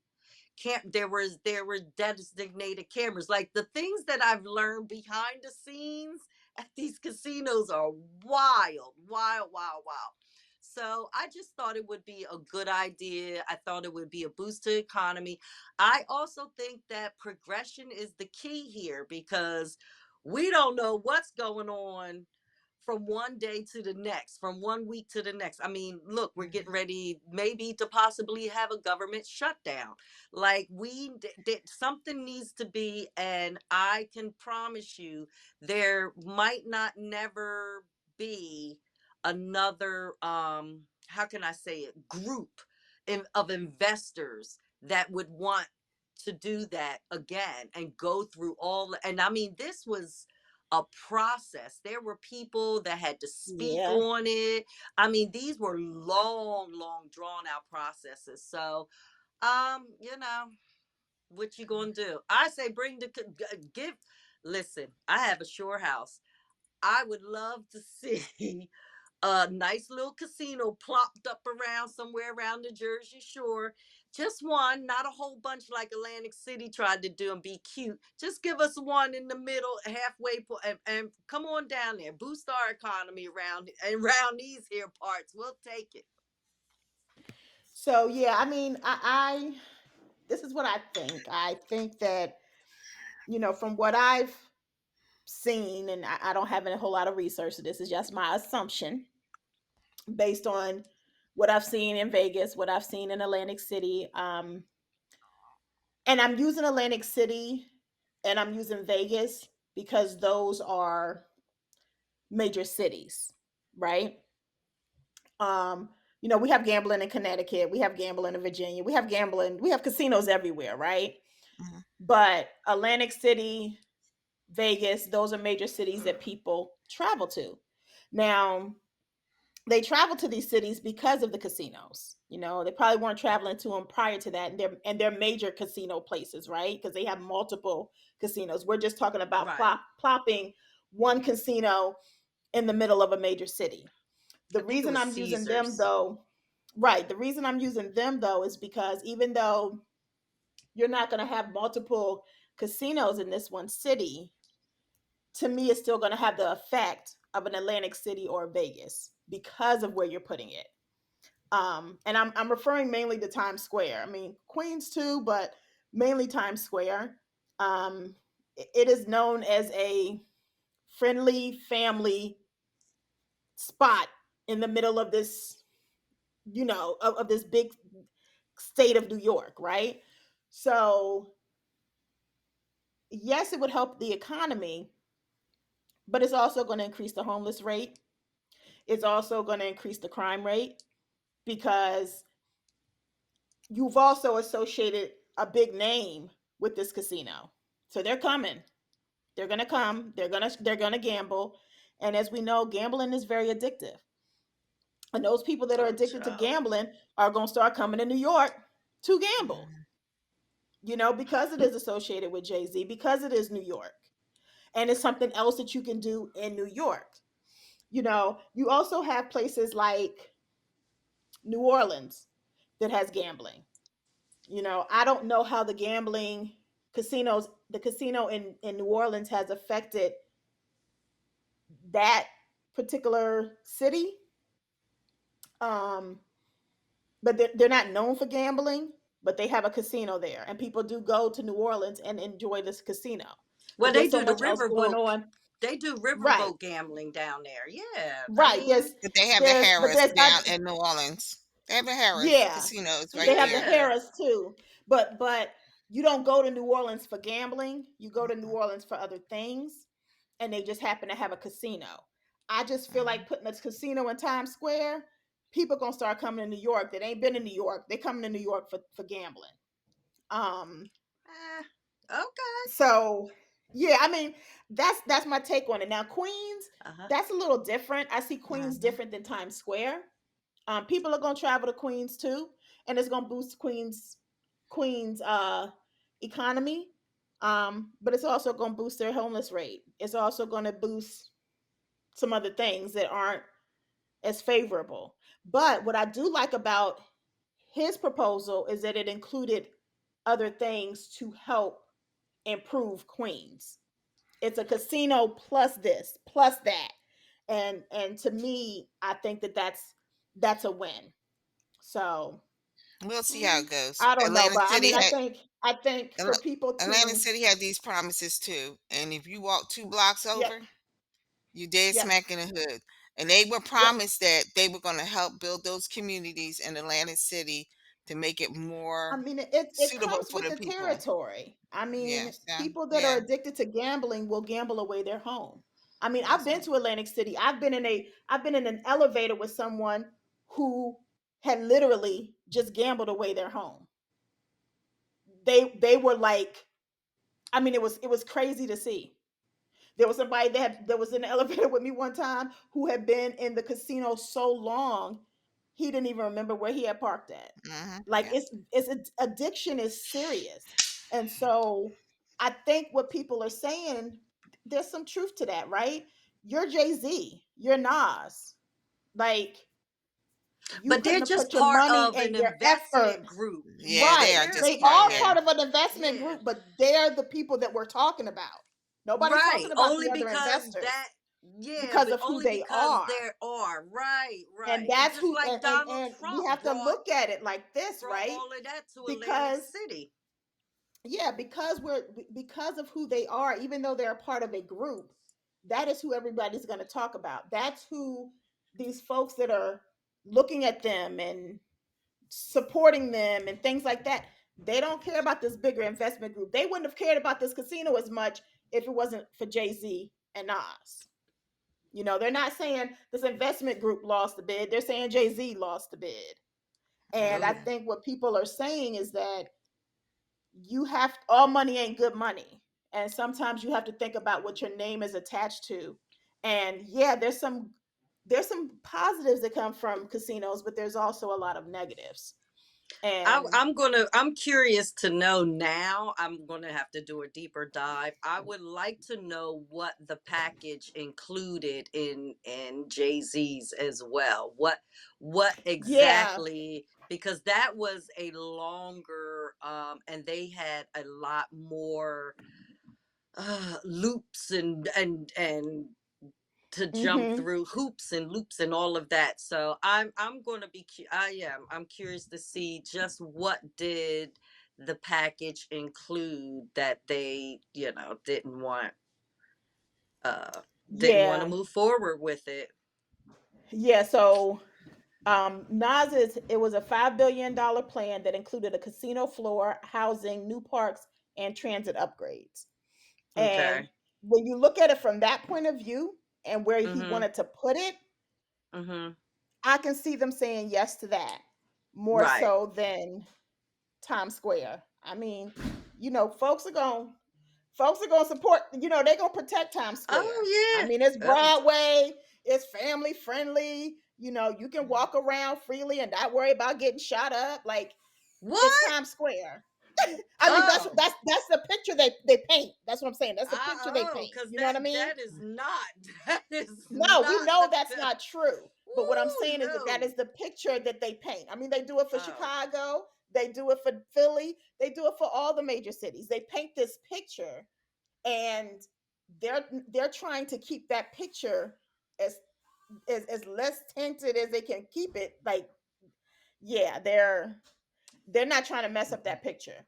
there were designated cameras. Like the things that I've learned behind the scenes at these casinos are wild, wild, wild, wild. So I just thought it would be a good idea. I thought it would be a boost to the economy. I also think that progression is the key here because we don't know what's going on from one day to the next, from one week to the next. I mean, look, we're getting ready maybe to possibly have a government shutdown. Like something needs to be, and I can promise you there might not never be another how can I say it, group of investors that would want to do that again and go through and I mean this was a process. There were people that had to speak Yeah. on it. I mean, these were long, long drawn out processes. So, what you gonna do? I say bring give. Listen, I have a shore house. I would love to see a nice little casino plopped up around somewhere around the Jersey Shore. Just one, not a whole bunch like Atlantic City tried to do and be cute. Just give us one in the middle, halfway point, and come on down there. Boost our economy around these here parts. We'll take it. So yeah, I mean, I this is what I think. I think that from what I've seen, and I don't have a whole lot of research. So this is just my assumption based on what I've seen in Vegas, what I've seen in Atlantic City. And I'm using Atlantic City and I'm using Vegas because those are major cities, right? Um, we have gambling in Connecticut, we have gambling in Virginia, we have casinos everywhere, right? Mhm. But Atlantic City, Vegas, those are major cities that people travel to. Now, they travel to these cities because of the casinos. You know, they probably weren't traveling to them prior to that, and they're major casino places, right? Because they have multiple casinos. We're just talking about Right. plopping one casino in the middle of a major city. I The think it reason was I'm using them Caesars. though, right? The reason I'm using them though is because even though you're not going to have multiple casinos in this one city, to me, it's still going to have the effect of an Atlantic City or Vegas because of where you're putting it. And I'm referring mainly to Times Square. I mean, Queens too, but mainly Times Square. It is known as a friendly family spot in the middle of this, of this big state of New York, right? So, yes, it would help the economy, but it's also going to increase the homeless rate. It's also going to increase the crime rate because you've also associated a big name with this casino. So they're coming. They're going to come. They're going to gamble. And as we know, gambling is very addictive. And those people that are Oh, addicted to child. gambling are going to start coming to New York to gamble. Mhm. Because it is associated with Jay-Z, because it is New York. And it's something else that you can do in New York. You also have places like New Orleans that has gambling. I don't know how the casino in New Orleans has affected that particular city. Um, but they're not known for gambling, but they have a casino there, and people do go to New Orleans and enjoy this casino. Well, But they there's so do the much else going riverboat. on. They do Right, riverboat gambling down there. Yeah, I right. mean, But they have the But Harris there's down in New Orleans. They have the Harris yeah, casino. It's right they have the there. yeah. Harris too. But you don't go to New Orleans for gambling. You go to New Mhm. Orleans for other things, and they just happen to have a casino. I just feel Mhm. like putting a casino in Times Square, people gonna start coming to New York that ain't been in New York. They coming to New York for gambling. Um, Okay. so yeah, I mean that's my take on it. Now Queens, Uh huh. that's a little different. I see Queens Mhm. different than Times Square. People are gonna travel to Queens too, and it's gonna boost Queens economy. But it's also gonna boost their homeless rate. It's also gonna boost some other things that aren't as favorable. But what I do like about his proposal is that it included other things to help improve Queens. It's a casino plus this, plus that. And to me, I think that that's a win. So, We'll see how mm, it goes. I don't know, Atlanta but I mean, City had I think for Atla- people Atlanta to, City had these promises too. And if you walk 2 blocks yep, over, you dead yep, smack in the hood. And they were yep. promised that they were going to help build those communities in Atlantic City to make it I more mean, it suitable comes for with the the people. territory. I mean, Yes, yeah, people that are yeah. addicted to gambling will gamble away their home. I mean, I've That's been right. to Atlantic City. I've been in an elevator with someone who had literally just gambled away their home. They were like, I mean, it was crazy to see. There was somebody that was in the elevator with me one time who had been in the casino so long, he didn't even remember where he had parked at. Like Yeah. it's addiction is serious. And so I think what people are saying, there's some truth to that, right? You're Jay-Z, you're Nas. Like you But they're couldn't have just put your part money of an and your effort. investment group. Yeah, they Right. are They're just They part. are Yeah. part yeah, of an investment yeah. group, but they're the people that we're talking about. Nobody's Right. talking about Only the other because investors that yeah, because but of who only they because are. there are. Right, And right. And that's just who like Donald and we Trump have to brought look at it like this, brought right? all of that to Atlantic Because City. yeah, because of who they are, even though they're a part of a group, that is who everybody's going to talk about. That's who these folks that are looking at them and supporting them and things like that, they don't care about this bigger investment group. They wouldn't have cared about this casino as much if it wasn't for Jay-Z and Nas. They're not saying this investment group lost the bid. They're saying Jay-Z lost the bid. And I Hmm. Oh, think what people are saying is that you have all money ain't good money, and sometimes you have to think about what your name is attached to. And yeah, there's some positives that come from casinos, but there's also a lot of negatives. And I'm curious to know now. I'm gonna have to do a deeper dive. I would like to know what the package included in Jay-Z's as well. What yeah, exactly, because that was a longer and they had a lot more loops and to jump hmm through hoops and loops and all of that. So I'm going to be I am I'm curious to see just what did the package include that they, uh didn't want to yeah, move forward with it. yeah. So Nas's, it was a $5 billion plan that included a casino floor, housing, new parks, and transit upgrades. And Okay. when you look at it from that point of view and where he Mhm. wanted to put it, Mhm. I can see them saying yes to that more Right. so than Times Square. I mean, folks are going to support, they're going to protect Times Square. I Oh mean, it's yeah. Broadway, it's family friendly, you can walk around freely and not worry about getting shot up. Like, it's What? Times Square. I mean, that's Oh. that's that's the picture they paint. That's what I'm saying. That's the picture they Oh, paint. cuz You know what that I mean? that is not that is No, we not know the that's not true. But what I'm Ooh, saying is that no. is the picture that they paint. I mean, they do it for Oh. Chicago, they do it for Philly, they do it for all the major cities. They paint this picture, and they're trying to keep that picture as as less tinted as they can keep it. Like, yeah, they're not trying to mess up that picture.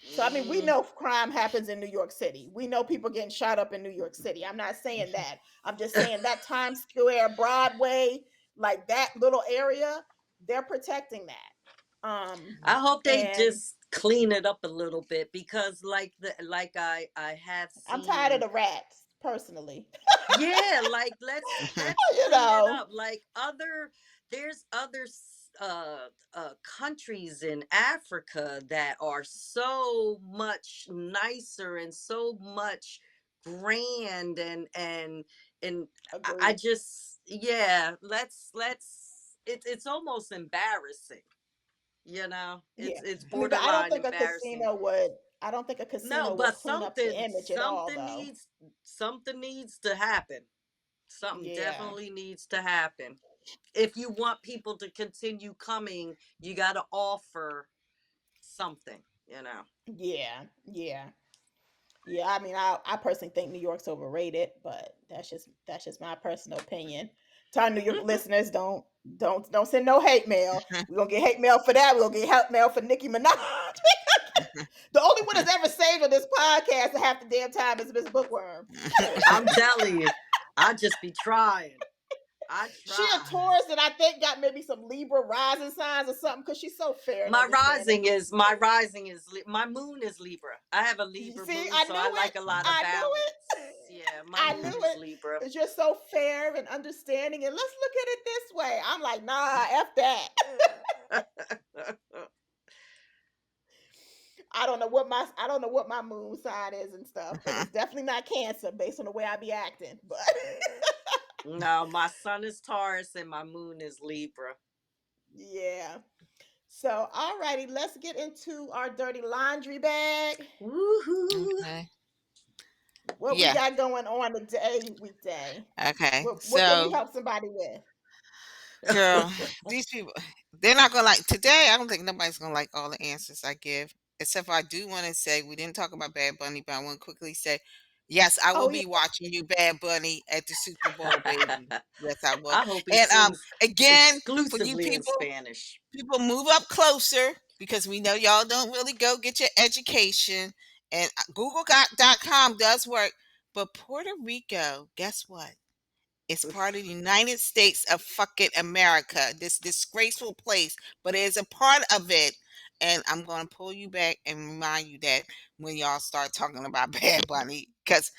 So I mean, we Mm. know crime happens in New York City. We know people getting shot up in New York City. I'm not saying that. I'm just saying that Times Square, Broadway, like that little area, they're protecting that. I hope they And just clean it up a little bit because like I have I'm tired of seen. the rats, personally. Yeah, like let's you clean it know, up. Like there's other countries in Africa that are so much nicer and so much grand and I agreed. just, yeah, let's it's almost embarrassing. Yeah, It's I mean, but I don't borderline think a embarrassing. casino would. I don't think a No, casino would but clean up the something image at all, though. something needs to happen. Something Yeah, definitely needs to happen. If you want people to continue coming, you got to offer something. yeah. Yeah, I mean, I personally think New York's overrated, but that's just my personal opinion. To our New York listeners, don't send no hate mail. We're gonna get hate mail for that. We're gonna get hate mail for Nicki Minaj. The only one that's ever saved on this podcast half the damn time is Miss Bookworm. I'm telling you, I just be trying. I She a try. Taurus that I think got maybe some Libra rising signs or something because she's so fair and understanding. My moon is Libra. I have a You Libra see, moon, I so I knew it. like a lot of I knew balance. it. Yeah, my I moon knew is it. Libra. It's just so fair and understanding. And let's look at it this way. I'm like, nah, F that. I don't know what my moon sign is and stuff, but it's definitely not Cancer based on the way I be acting. But No, my sun is Taurus and my moon is Libra. yeah. So alrighty, let's get into our dirty laundry bag. Woohoo! Okay. What we Yeah. got going on today, weekday? Okay. What can we So, help somebody with? girl, these people, they're not gonna like today. I don't think nobody's gonna like all the answers I give. Except for I do want to say we didn't talk about Bad Bunny, but I want to quickly say, yes, I will Oh yeah. be watching you, Bad Bunny, at the Super Bowl, baby. Yes, I will. I hope he And sings again, for you exclusively in people, Spanish. move up closer because we know y'all don't really go get your education. And Google.com does work, but Puerto Rico, guess what? It's part of the United States of fucking America, this disgraceful place, but it is a part of it. And I'm going to pull you back and remind you that when y'all start talking about Bad Bunny, because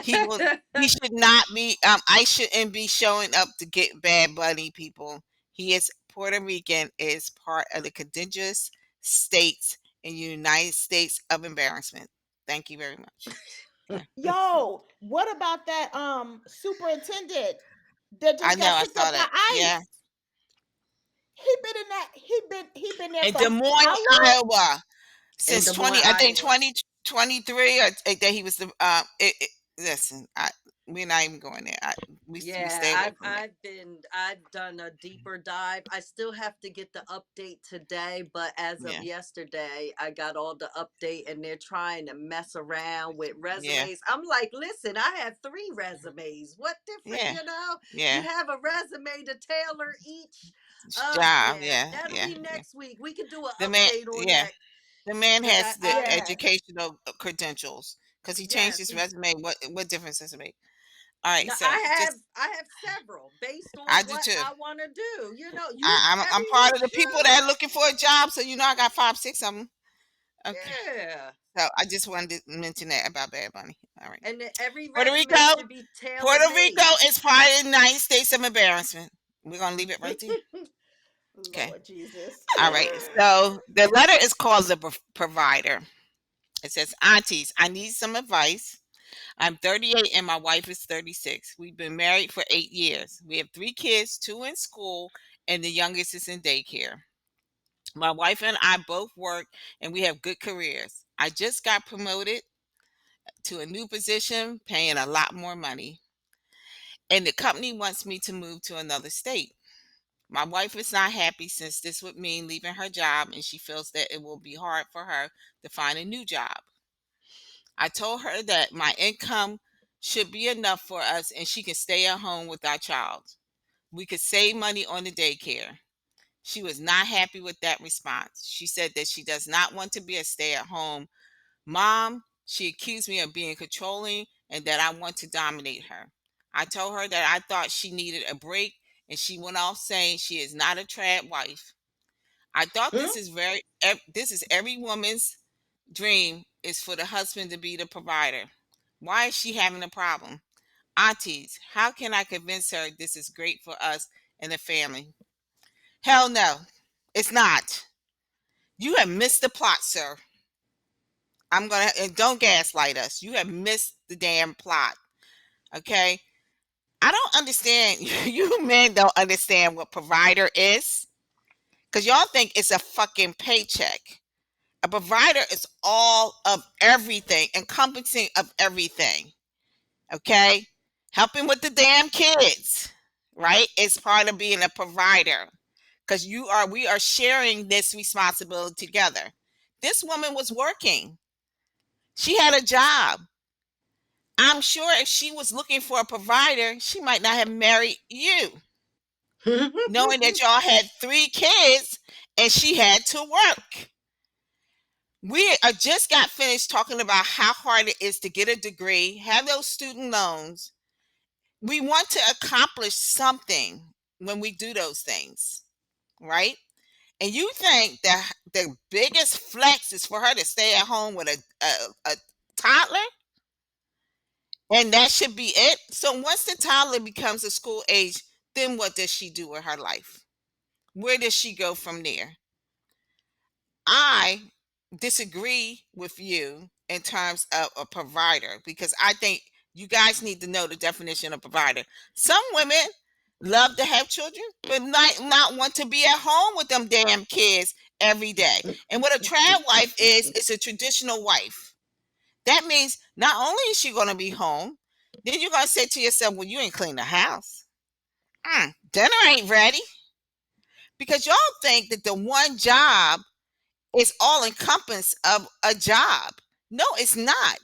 he will, he should not be, I shouldn't be showing up to get Bad Bunny, people. He is Puerto Rican, is part of the contiguous states in the United States of embarrassment. Thank you very much. Okay. Yo, what about that superintendent that I just know. got I picked up saw by that. Yeah. ICE? He been in that. He been there In for Des Moines, how long? Iowa, In since Des Moines, 20, I think Iowa. 2023, or that he was the listen, we're not even going there. We Yeah, stay away I've from it. I've been I've done a deeper dive. I still have to get the update today, but as of Yeah. yesterday, I got all the update and they're trying to mess around with Yeah. resumes. I'm like, listen, I have three resumes. What different, Yeah. You Yeah. have a resume to tailor each. Job. Yeah, Yeah. that'll Yeah. be Yeah. next week. We could do an The man. update on Yeah. that The man because has the I Yeah. educational credentials because he changed yes, his he resume. What difference does it make? All right. now, So just I have several based I on do what too. I want to do. You I'm everyone part of the people that are should. looking for a job. So I got 5, 6 of them. Okay. Yeah. So I just wanted to mention that about Bad Bunny. All right. And every Puerto resume Rico. should be tailor Puerto Rico made. is part of the United States of embarrassment. We're gonna leave it right there. Okay. Lord Jesus. All right. So the letter is called the provider. It says, Aunties, I need some advice. I'm 38 and my wife is 36. We've been married for 8 years. We have 3 kids, 2 in school, and the youngest is in daycare. My wife and I both work and we have good careers. I just got promoted to a new position, paying a lot more money, and the company wants me to move to another state. My wife is not happy since this would mean leaving her job and she feels that it will be hard for her to find a new job. I told her that my income should be enough for us and she can stay at home with our child. We could save money on the daycare. She was not happy with that response. She said that she does not want to be a stay at home mom. She accused me of being controlling and that I want to dominate her. I told her that I thought she needed a break and she went off saying she is not a trad wife. I thought Hmm? this is every woman's dream is for the husband to be the provider. Why is she having a problem? Aunties, how can I convince her this is great for us and the family? Hell no, it's not. You have missed the plot, sir. And don't gaslight us. You have missed the damn plot. Okay? I don't understand. You men don't understand what provider is. Because y'all think it's a fucking paycheck. A provider is all of everything, encompassing of everything. Okay? Helping with the damn kids. Right? It's part of being a provider. Because we are sharing this responsibility together. This woman was working. She had a job. I'm sure if she was looking for a provider, she might not have married you, knowing that y'all had 3 kids and she had to work. We are just got finished talking about how hard it is to get a degree, have those student loans. We want to accomplish something when we do those things, right? And you think that the biggest flex is for her to stay at home with a toddler? And that should be it. So once the toddler becomes a school age, then what does she do with her life? Where does she go from there? I disagree with you in terms of a provider because I think you guys need to know the definition of provider. Some women love to have children, but not want to be at home with them damn kids every day. And what a trad wife is a traditional wife. That means not only is she going to be home, then you're going to say to yourself, well, you ain't clean the house. Dinner ain't ready. Because y'all think that the one job is all encompass of a job. No, it's not.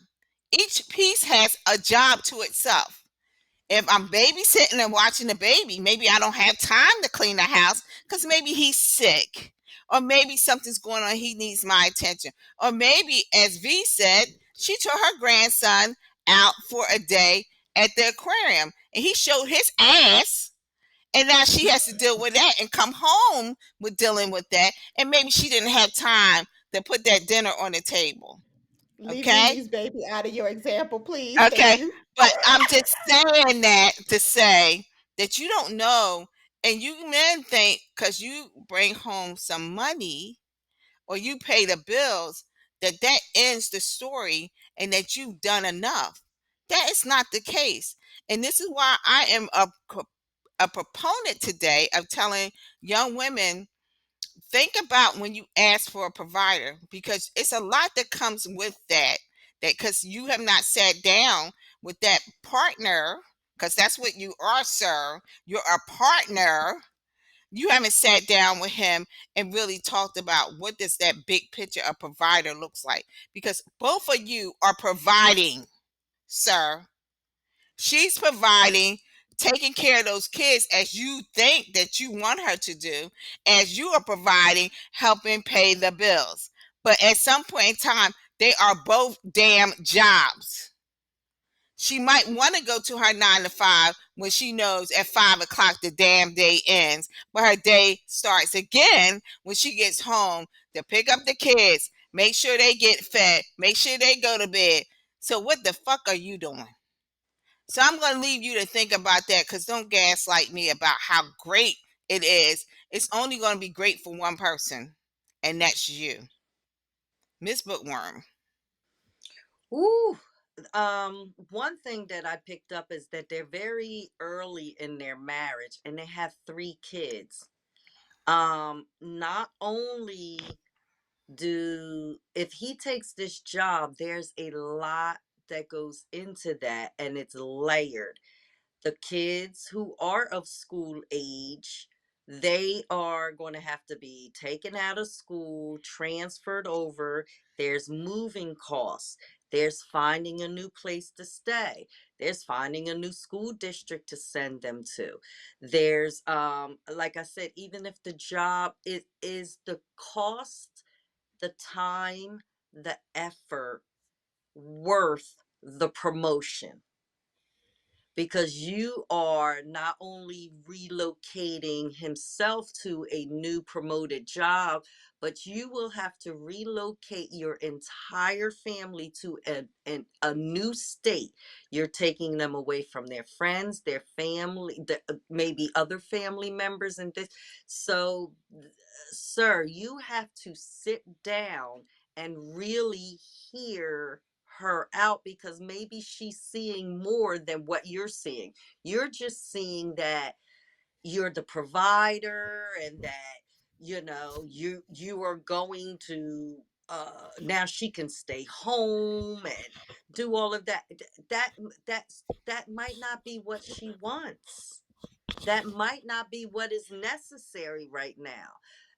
Each piece has a job to itself. If I'm babysitting and watching the baby, maybe I don't have time to clean the house because maybe he's sick. Or maybe something's going on, he needs my attention. Or maybe, as V said, she took her grandson out for a day at the aquarium and he showed his ass. And now she has to deal with that and come home with dealing with that. And maybe she didn't have time to put that dinner on the table. Leave Okay. Mimi's baby out of your example, please. Thank Okay, you. but I'm just saying that to say that you don't know, and you men think because you bring home some money or you pay the bills, that ends the story and that you've done enough. That is not the case. And this is why I am a proponent today of telling young women, think about when you ask for a provider, because it's a lot that comes with that because you have not sat down with that partner, because that's what you are, sir. You're a partner. You haven't sat down with him and really talked about what does that big picture of provider looks like, because both of you are providing, sir. She's providing, taking care of those kids as you think that you want her to do, as you are providing, helping pay the bills. But at some point in time, they are both damn jobs. She might want to go to her 9 to 5 when she knows at 5 o'clock the damn day ends, but her day starts again when she gets home to pick up the kids, make sure they get fed, make sure they go to bed. So what the fuck are you doing? So I'm going to leave you to think about that, because don't gaslight me about how great it is. It's only going to be great for one person, and that's you, Miss Bookworm. Ooh. One thing that I picked up is that they're very early in their marriage and they have 3 kids. Not only do if he takes this job, there's a lot that goes into that and it's layered. The kids who are of school age, they are going to have to be taken out of school, transferred over. There's moving costs. There's finding a new place to stay. There's finding a new school district to send them to. There's like I said, even if the job is the cost, the time, the effort worth the promotion, because you are not only relocating himself to a new promoted job, but you will have to relocate your entire family to a new state. You're taking them away from their friends, their family, maybe other family members, and this. So, sir, you have to sit down and really hear her out, because maybe she's seeing more than what you're seeing. You're just seeing that you're the provider and that you are going to now she can stay home and do all of that. That might not be what she wants. That might not be what is necessary right now.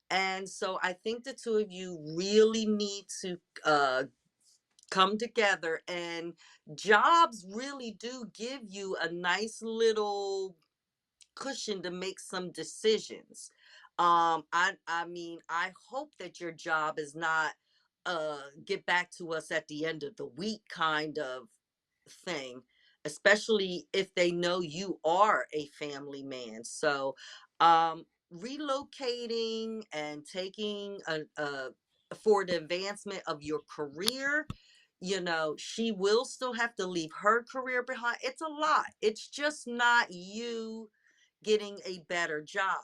And so I think the two of you really need to come together, and jobs really do give you a nice little cushion to make some decisions. I mean, I hope that your job is not get back to us at the end of the week kind of thing, especially if they know you are a family man. So relocating and taking a for the advancement of your career, she will still have to leave her career behind. It's a lot. It's just not you getting a better job.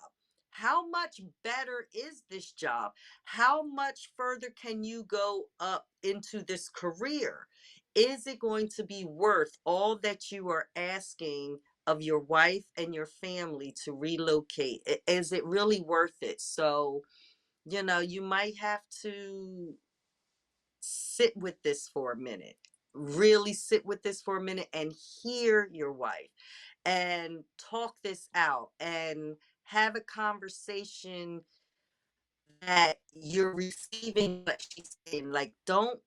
How much better is this job? How much further can you go up into this career? Is it going to be worth all that you are asking of your wife and your family to relocate? Is it really worth it? So, you might have to sit with this for a minute. Really sit with this for a minute and hear your wife and talk this out and have a conversation that you're receiving what she's saying. Like, don't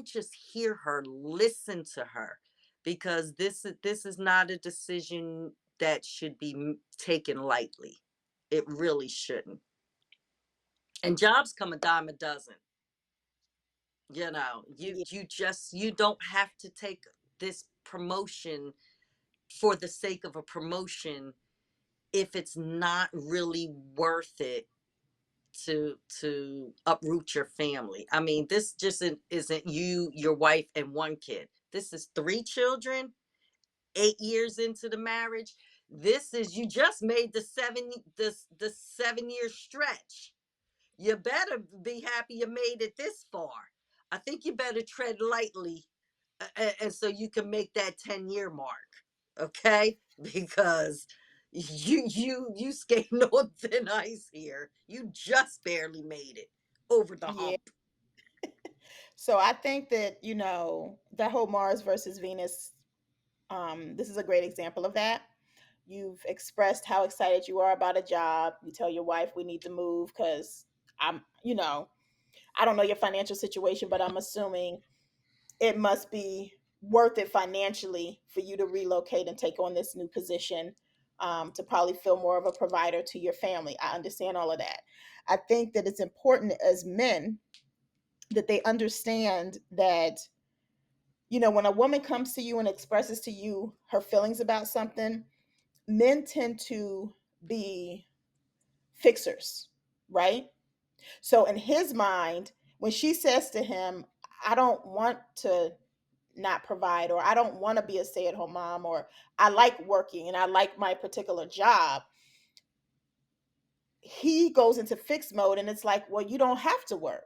just hear her, listen to her, because this is not a decision that should be taken lightly. It really shouldn't. And jobs come a dime a dozen. You Yeah. you don't have to take this promotion for the sake of a promotion if it's not really worth it to uproot your family. I mean, this just isn't you, your wife, and 1 kid. This is 3 children, 8 years into the marriage. This is, you just made the 7-year stretch. You better be happy you made it this far. I think you better tread lightly, and so you can make that 10-year mark. Okay? Because you skating on thin ice here. You just barely made it over the Yeah. hump. So I think that, that whole Mars versus Venus, this is a great example of that. You've expressed how excited you are about a job. You tell your wife we need to move because I don't know your financial situation, but I'm assuming it must be worth it financially for you to relocate and take on this new position, to probably feel more of a provider to your family. I understand all of that. I think that it's important as men that they understand that, when a woman comes to you and expresses to you her feelings about something, men tend to be fixers, right? So in his mind, when she says to him, I don't want to not provide, or I don't want to be a stay-at-home mom, or I like working and I like my particular job, he goes into fixed mode and it's like, well, you don't have to work.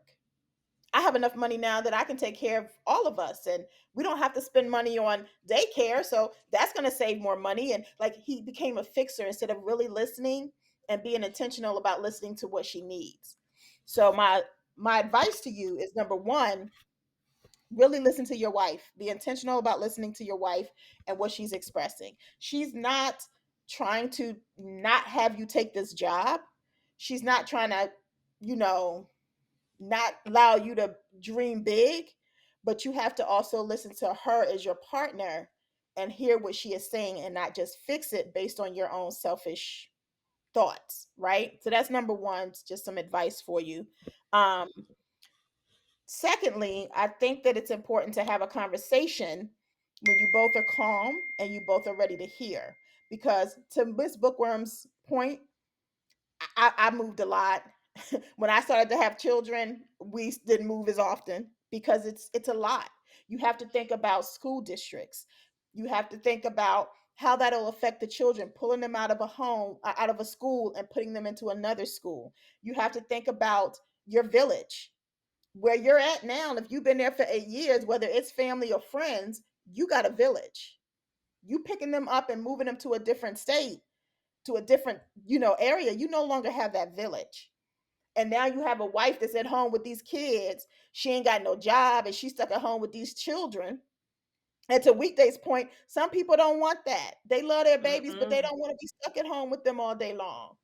I have enough money now that I can take care of all of us, and we don't have to spend money on daycare, so that's going to save more money. And like, he became a fixer instead of really listening and being intentional about listening to what she needs. So my advice to you is, number one, really listen to your wife. Be intentional about listening to your wife and what she's expressing. She's not trying to not have you take this job. She's not trying to, you know, not allow you to dream big, but you have to also listen to her as your partner and hear what she is saying and not just fix it based on your own selfish thoughts, right? So that's number one, just some advice for you. Um, Secondly, I think that it's important to have a conversation when you both are calm and you both are ready to hear. Because to Miss Bookworm's point, I moved a lot. When I started to have children, we didn't move as often because it's a lot. You have to think about school districts. You have to think about how that'll affect the children, pulling them out of a home, out of a school and putting them into another school. You have to think about your village, where you're at now. And if you've been there for 8 years, whether it's family or friends, you got a village. You picking them up and moving them to a different state, to a different, area, you no longer have that village. And now you have a wife that's at home with these kids. She ain't got no job and she's stuck at home with these children. And to Weekday's point, some people don't want that. They love their babies, but they Mm-mm. don't want to be stuck at home with them all day long.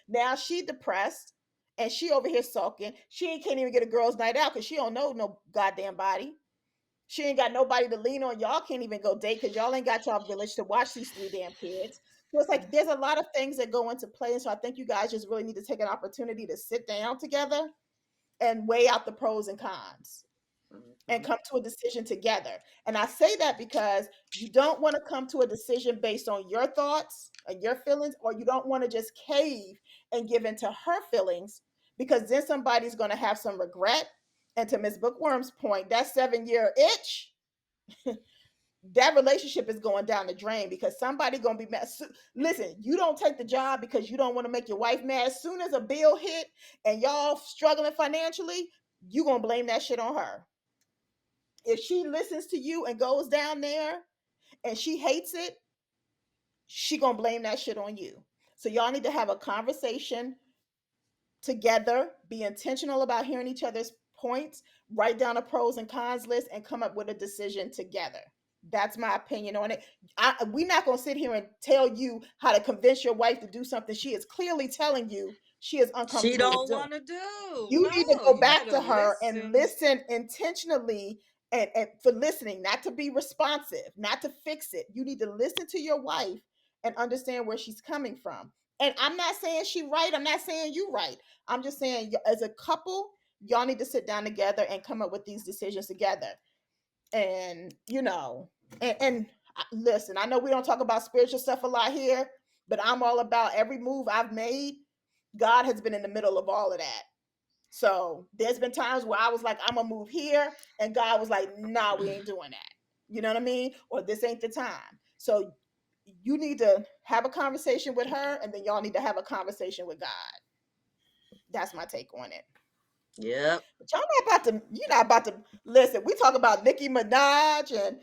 Now she depressed and she over here sulking. She ain't can't even get a girls' night out because she don't know no goddamn body. She ain't got nobody to lean on. Y'all can't even go date because y'all ain't got y'all village to watch these three damn kids. So it's like there's a lot of things that go into play. And so I think you guys just really need to take an opportunity to sit down together and weigh out the pros and cons and Mhm. come to a decision together. And I say that because you don't want to come to a decision based on your thoughts and your feelings, or you don't want to just cave and give into her feelings, because then somebody's going to have some regret. And to Miss Bookworm's point, that 7-year itch, that relationship is going down the drain because somebody gonna be mad. Listen, you don't take the job because you don't want to make your wife mad. As soon as a bill hit and y'all struggling financially, you gonna blame that shit on her. If she listens to you and goes down there and she hates it, she gonna blame that shit on you. So y'all need to have a conversation together, be intentional about hearing each other's points, write down a pros and cons list, and come up with a decision together. That's my opinion on it. We're not going to sit here and tell you how to convince your wife to do something she is clearly telling you she is She uncomfortable with don't doing. want to do. You need to No, go you back better to her and listen. listen intentionally, and for listening, not to be responsive, not to fix it. You need to listen to your wife and understand where she's coming from. And I'm not saying she right. I'm not saying you right. I'm just saying, as a couple, y'all need to sit down together and come up with these decisions together. And listen, I know we don't talk about spiritual stuff a lot here, but I'm all about every move I've made. God has been in the middle of all of that. So there's been times where I was like, I'm gonna move here, and God was like, nah, we ain't doing that. You know what I mean? Or this ain't the time. So you need to have a conversation with her, and then y'all need to have a conversation with God. That's my take on it. Yep. But y'all not about to. You're not about to listen. We talk about Nicki Minaj, and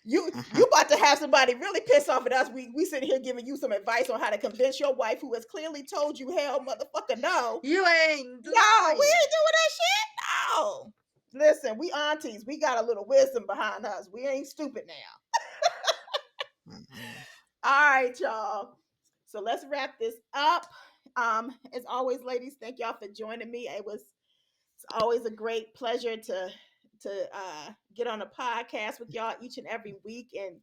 you about to have somebody really pissed off at us. We sitting here giving you some advice on how to convince your wife, who has clearly told you hell, motherfucker, no. You ain't No, we lying. ain't doing that shit. No. Listen, we aunties. We got a little wisdom behind us. We ain't stupid now. All right, y'all. So let's wrap this up. As always, ladies, thank y'all for joining me. It's always a great pleasure to get on a podcast with y'all each and every week and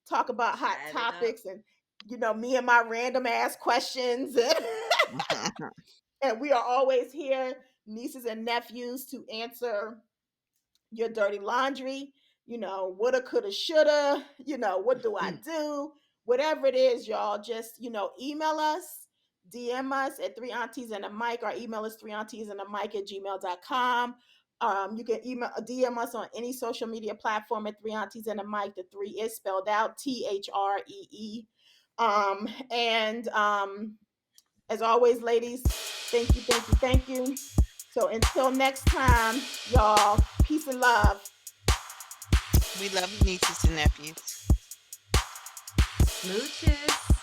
talk about hot Chat it up. topics and me and my random ass questions and we are always here, nieces and nephews, to answer your dirty laundry, woulda, coulda, shoulda, what do I do? Whatever it is, y'all, just, email us, DM us at three aunties and a mic. Our email is three aunties and a mic at gmail.com. You can email DM us on any social media platform at three aunties and a mic. The three is spelled out THREE. And as always, ladies, thank you, thank you, thank you. So until next time, y'all, peace and love. We love you, nieces and nephews. Smooches.